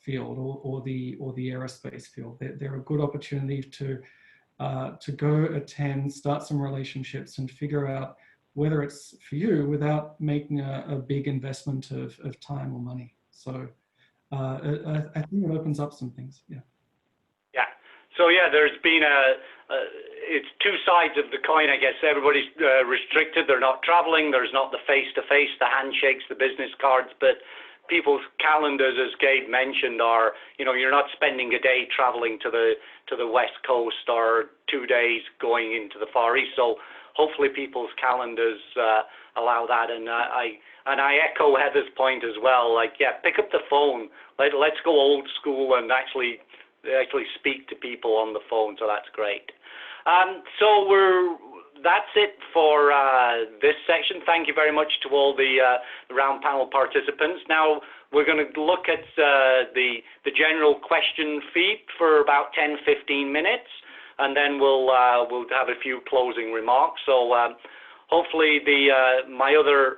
field or the aerospace field. They're a good opportunity to go attend, start some relationships, and figure out whether it's for you without making a big investment of time or money. So I think it opens up some things. Yeah. Yeah. So yeah, there's been it's two sides of the coin, I guess. Everybody's restricted. They're not traveling. There's not the face-to-face, the handshakes, the business cards, but people's calendars, as Gabe mentioned, are, you know, you're not spending a day traveling to the West Coast or 2 days going into the Far East. So hopefully people's calendars allow that. And I echo Heather's point as well. Like, yeah, pick up the phone. Let's go old school and actually speak to people on the phone. So that's great. So that's it for this section. Thank you very much to all the round panel participants. Now we're going to look at the general question feed for about 10-15 minutes, and then we'll have a few closing remarks. So hopefully my other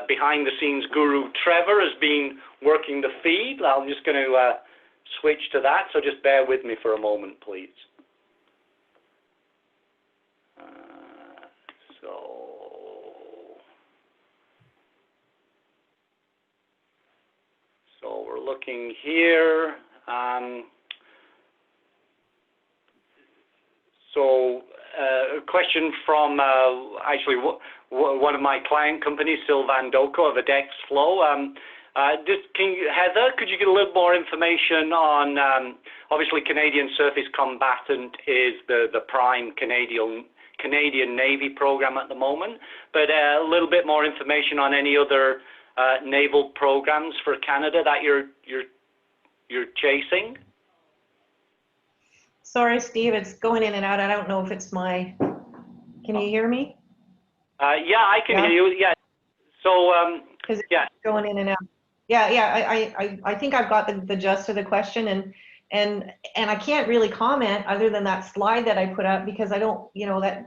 behind the scenes guru Trevor has been working the feed. I'm just going to switch to that, so just bear with me for a moment, please. So we're looking here. question from actually one of my client companies, Sylvan Doko of Adexflow. Heather, could you get a little more information on, obviously Canadian Surface Combatant is the prime Canadian Navy program at the moment, but a little bit more information on any other naval programs for Canada that you're chasing? Sorry, Steve, it's going in and out. I don't know if it's my, can you hear me? Yeah, I can hear you, yeah. So, Because yeah. it's going in and out. Yeah, I think I've got the gist of the question, and I can't really comment other than that slide that I put up, because I don't,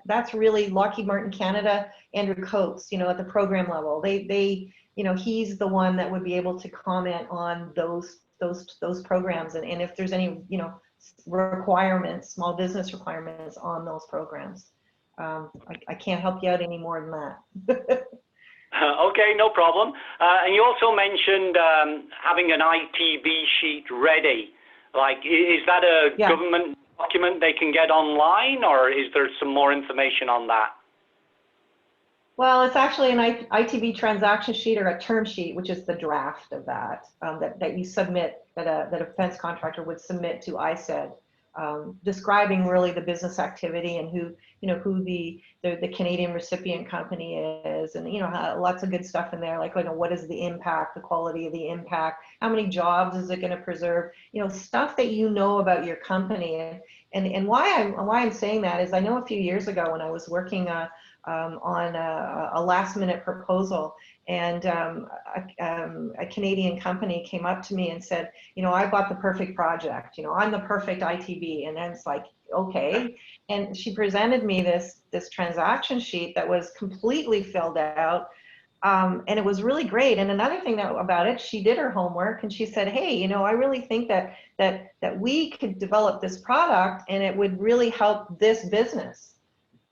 that's really Lockheed Martin Canada, Andrew Coates, at the program level. They he's the one that would be able to comment on those programs, and if there's any, requirements, small business requirements on those programs. I can't help you out any more than that. Okay, no problem. And you also mentioned having an ITB sheet ready. Like, is that a government document they can get online, or is there some more information on that? Well, it's actually an ITB transaction sheet or a term sheet, which is the draft of that, that you submit, that a defense contractor would submit to ISED, describing really the business activity and who the Canadian recipient company is, and lots of good stuff in there, like what is the impact, the quality of the impact, how many jobs is it going to preserve, stuff that about your company. And why I'm saying that is, I know a few years ago when I was working on a last minute proposal, and a Canadian company came up to me and said, I got the perfect project, I'm the perfect ITB. And then it's like, okay. And she presented me this transaction sheet that was completely filled out, and it was really great. And another thing about it, she did her homework, and she said, hey, I really think that we could develop this product and it would really help this business.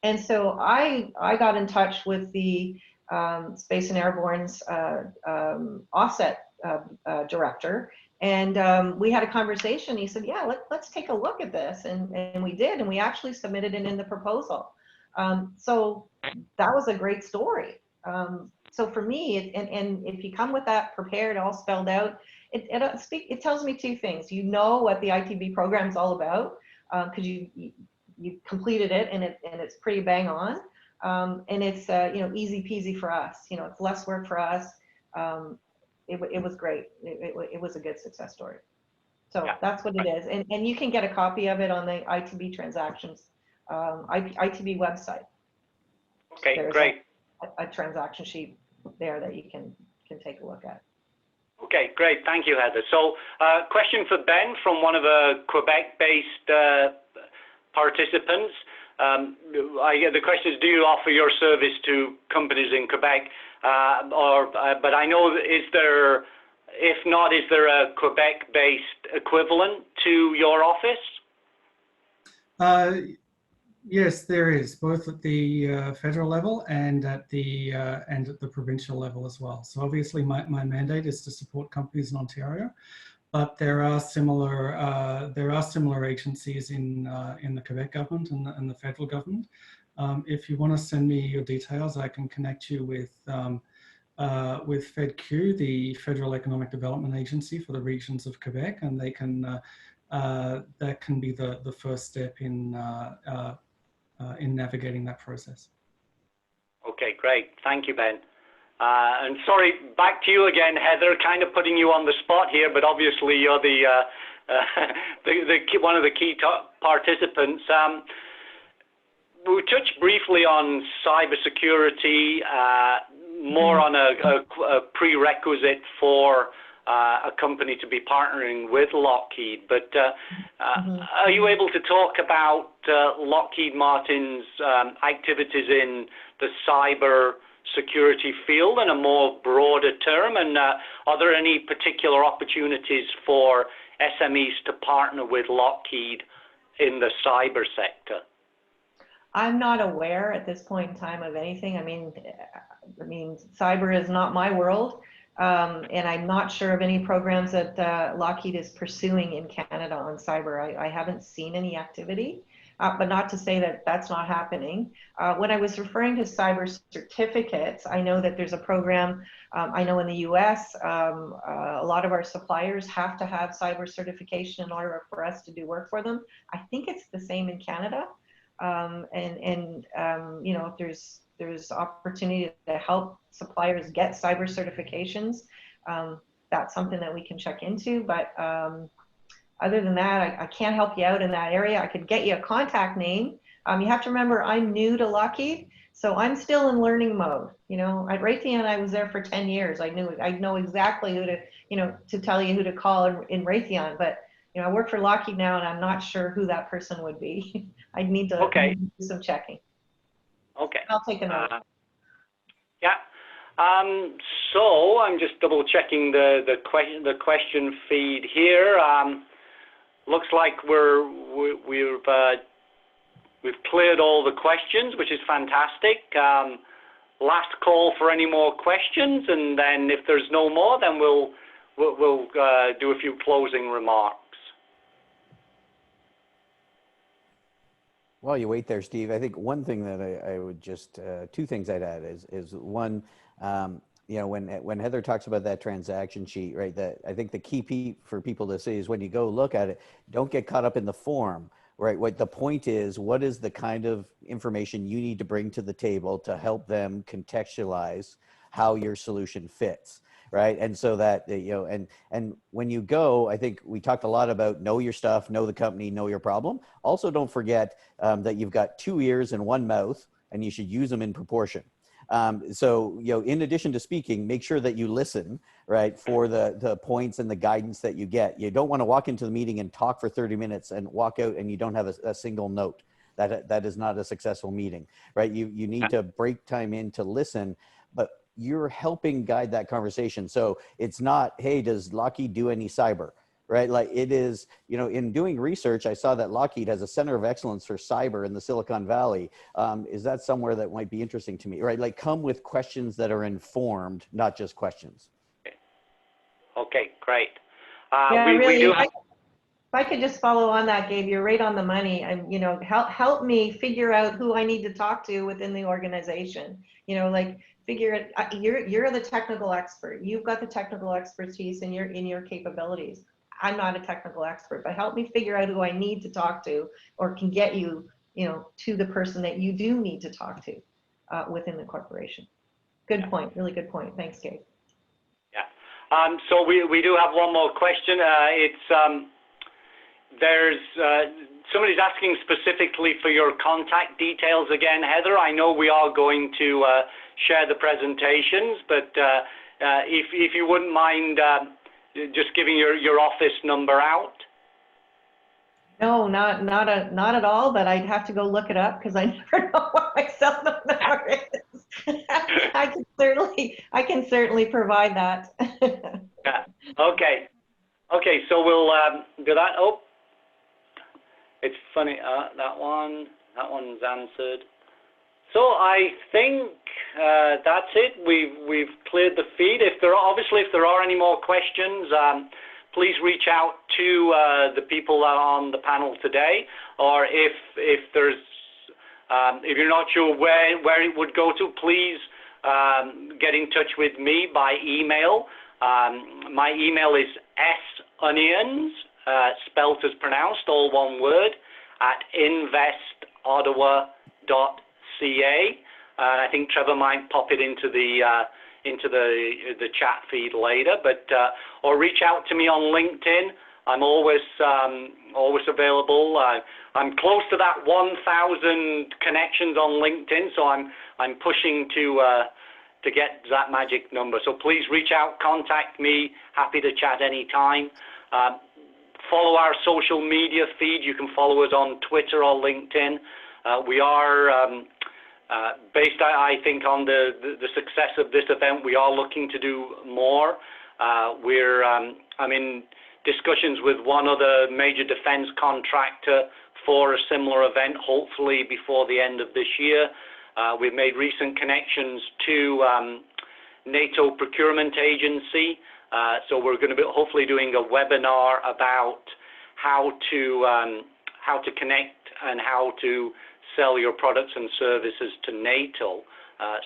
And so I got in touch with the Space and Airborne's offset director, and we had a conversation. He said, yeah, let's take a look at this. And we did, and we actually submitted it in the proposal. So that was a great story. So for me, and if you come with that prepared, all spelled out, it tells me two things. What the ITB program is all about, because you completed it, and it's pretty bang on, and it's easy peasy for us. It's less work for us. It was great. It was a good success story. So that's what it is, and you can get a copy of it on the ITB transactions ITB website. Okay, There's great. A transaction sheet there that you can take a look at. Okay, great. Thank you, Heather. So, question for Ben from one of the Quebec-based participants. The question is, do you offer your service to companies in Quebec? But I know, if not, is there a Quebec-based equivalent to your office? Yes, there is, both at the federal level and at the provincial level as well. So obviously my mandate is to support companies in Ontario, but there are similar agencies in the Quebec government and the federal government. If you want to send me your details, I can connect you with FedQ, the Federal Economic Development Agency for the regions of Quebec, and they can that can be the first step in navigating that process. Okay, great. Thank you, Ben. And sorry, back to you again, Heather, kind of putting you on the spot here, but obviously you're one of the key participants. We touched briefly on cybersecurity, more on a prerequisite for a company to be partnering with Lockheed, but are you able to talk about Lockheed Martin's activities in the cyber security field in a more broader term, and are there any particular opportunities for SMEs to partner with Lockheed in the cyber sector? I'm not aware at this point in time of anything. I mean, cyber is not my world, and I'm not sure of any programs that Lockheed is pursuing in Canada on cyber. I haven't seen any activity. but not to say that that's not happening. When I was referring to cyber certificates, I know that there's a program, I know in the US, a lot of our suppliers have to have cyber certification in order for us to do work for them. I think it's the same in Canada. You know, if there's opportunity to help suppliers get cyber certifications, that's something that we can check into. But other than that, I can't help you out in that area. I could get you a contact name. You have to remember, I'm new to Lockheed, so I'm still in learning mode. You know, at Raytheon, I was there for 10 years. I know exactly who to, you know, to tell you who to call in Raytheon. But you know, I work for Lockheed now, and I'm not sure who that person would be. I'd need to do some checking. Okay. I'll take a note. Yeah. So I'm just double checking the question feed here. Looks like we've cleared all the questions, which is fantastic. Last call for any more questions, and then if there's no more, then we'll do a few closing remarks. While you wait there, Steve, I think one thing that I would just, two things I'd add is one, you know, when Heather talks about that transaction sheet, right, that I think the key for people to see is when you go look at it, don't get caught up in the form, right? What the point is, what is the kind of information you need to bring to the table to help them contextualize how your solution fits, right? And so that, you know, and when you go, I think we talked a lot about know your stuff, know the company, know your problem. Also, don't forget that you've got 2 ears and 1 mouth, and you should use them in proportion. So, you know, in addition to speaking, make sure that you listen, right, for the points and the guidance that you get. You don't want to walk into the meeting and talk for 30 minutes and walk out and you don't have a single note. That is not a successful meeting, right? You need to break time in to listen, but you're helping guide that conversation. So it's not, hey, does Lockheed do any cyber? Right? Like it is, you know, in doing research, I saw that Lockheed has a center of excellence for cyber in the Silicon Valley. Is that somewhere that might be interesting to me? Right? Like come with questions that are informed, not just questions. Okay, great. Yeah, really, if I could just follow on that, Gabe, you're right on the money. And, you know, help me figure out who I need to talk to within the organization. You know, like figure it, you're the technical expert. You've got the technical expertise in your capabilities. I'm not a technical expert, but help me figure out who I need to talk to or can get you, you know, to the person that you do need to talk to within the corporation. Good point. Really good point. Thanks, Gabe. Yeah. So we do have one more question. There's somebody's asking specifically for your contact details again, Heather. I know we are going to share the presentations, but if you wouldn't mind just giving your office number out. No, not at all, but I'd have to go look it up because I never know what my cell phone number is. I can certainly provide that. Yeah. Okay. Okay, so we'll do that. Oh, it's funny. That one's answered. So I think that's it. We've cleared the feed. If there are any more questions, please reach out to the people on the panel today, or if you're not sure where it would go to, please get in touch with me by email. My email is sonions, spelt as pronounced, all one word, at investottawa.ca. I think Trevor might pop it into the chat feed later, but or reach out to me on LinkedIn. I'm always available. I'm close to that 1,000 connections on LinkedIn, so I'm pushing to get that magic number. So please reach out, contact me. Happy to chat anytime. Follow our social media feed. You can follow us on Twitter or LinkedIn. We are based, I think, on the success of this event. We are looking to do more. I'm in discussions with one other major defense contractor for a similar event, hopefully before the end of this year. We've made recent connections to NATO Procurement Agency. So we're going to be hopefully doing a webinar about how to connect and how to sell your products and services to NATO.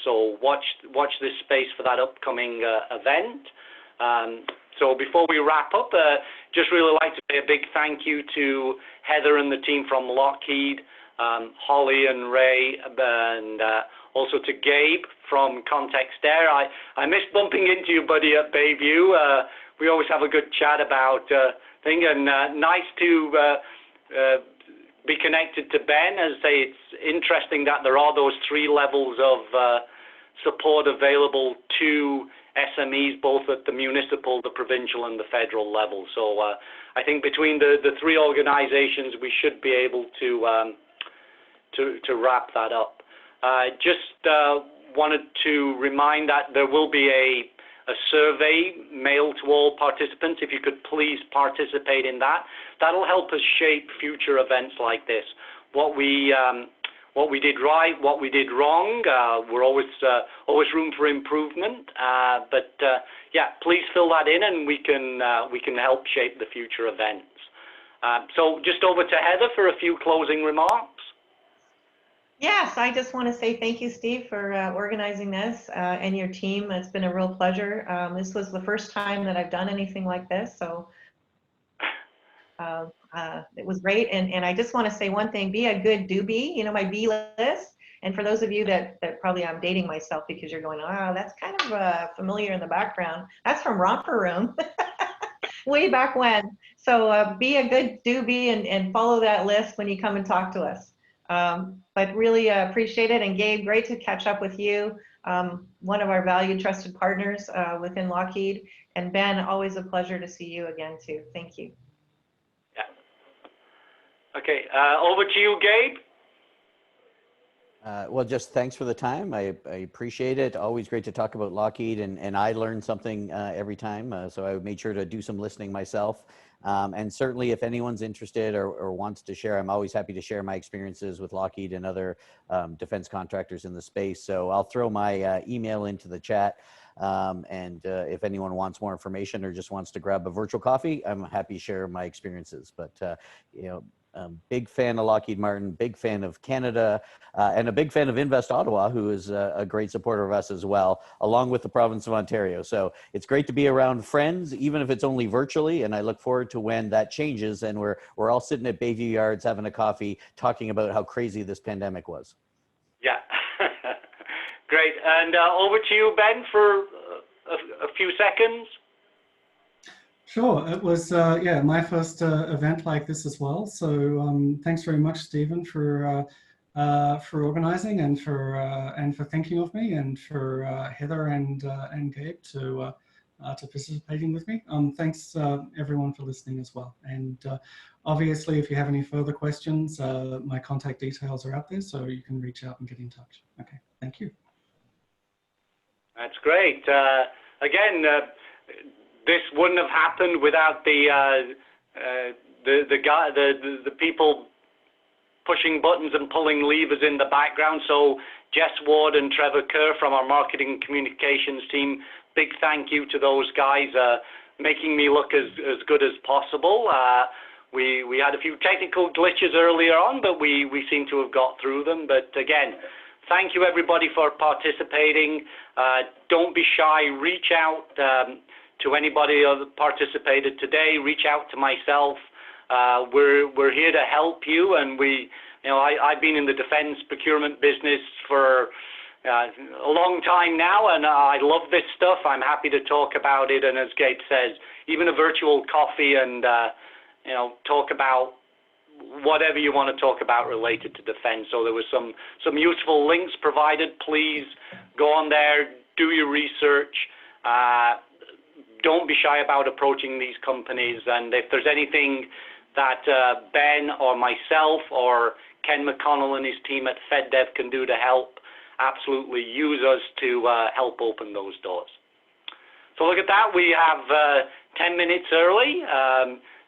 So watch this space for that upcoming event. So before we wrap up, just really like to say a big thank you to Heather and the team from Lockheed, Holly and Ray, and also to Gabe from Context Air. I miss bumping into you, buddy, at Bayview. We always have a good chat about things, and nice to be connected to Ben. As I say, it's interesting that there are those 3 levels of support available to SMEs, both at the municipal, the provincial, and the federal level. So I think between the 3 organizations, we should be able to wrap that up. Just wanted to remind that there will be a survey mailed to all participants. If you could please participate in that. That'll help us shape future events like this. What we did right, what we did wrong. We're always room for improvement. But yeah, please fill that in, and we can help shape the future events. So just over to Heather for a few closing remarks. Yes, I just want to say thank you, Steve, for organizing this and your team. It's been a real pleasure. This was the first time that I've done anything like this, so it was great. And I just want to say one thing: be a good doobie. You know, my B list. And for those of you that probably I'm dating myself because you're going, oh, that's kind of familiar in the background. That's from Romper Room, way back when. So be a good doobie and follow that list when you come and talk to us. But really appreciate it. And Gabe, great to catch up with you. One of our valued, trusted partners within Lockheed. And Ben, always a pleasure to see you again too. Thank you. Yeah. Okay, over to you, Gabe. Well, just thanks for the time. I appreciate it. Always great to talk about Lockheed, and I learn something every time. So I made sure to do some listening myself. And certainly if anyone's interested or wants to share, I'm always happy to share my experiences with Lockheed and other defense contractors in the space. So I'll throw my email into the chat. And if anyone wants more information or just wants to grab a virtual coffee, I'm happy to share my experiences. But, you know, big fan of Lockheed Martin, big fan of Canada, and a big fan of Invest Ottawa, who is a great supporter of us as well, along with the province of Ontario. So it's great to be around friends, even if it's only virtually, and I look forward to when that changes and we're all sitting at Bayview Yards having a coffee, talking about how crazy this pandemic was. Yeah, great. And over to you, Ben, for a few seconds. Sure, it was yeah, my first event like this as well. So thanks very much, Stephen, for organizing and for thinking of me, and for Heather and Gabe to participating with me. Thanks everyone for listening as well. And obviously, if you have any further questions, my contact details are out there, so you can reach out and get in touch. Okay, thank you. That's great. Again. This wouldn't have happened without the people pushing buttons and pulling levers in the background. So Jess Ward and Trevor Kerr from our marketing communications team, big thank you to those guys, making me look as good as possible. We had a few technical glitches earlier on, but we seem to have got through them. But again, thank you everybody for participating. Don't be shy. Reach out to anybody that participated today. Reach out to myself. We're here to help you, and I've been in the defense procurement business for a long time now, and I love this stuff. I'm happy to talk about it, and as Gabe says, even a virtual coffee, and talk about whatever you want to talk about related to defense. So there was some useful links provided. Please go on there, do your research. Don't be shy about approaching these companies, and if there's anything that Ben or myself or Ken McConnell and his team at FedDev can do to help, absolutely use us to help open those doors. So look at that, we have 10 minutes early.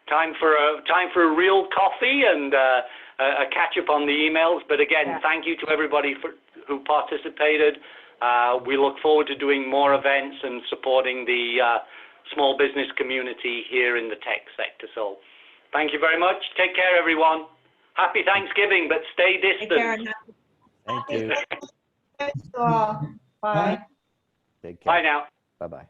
Time for a real coffee and a catch up on the emails. But again, thank you to everybody who participated. We look forward to doing more events and supporting the small business community here in the tech sector. So thank you very much. Take care, everyone. Happy Thanksgiving, but stay Take care. distant. Thank you. Thanks to all. Bye. Take care. Bye now. Bye-bye.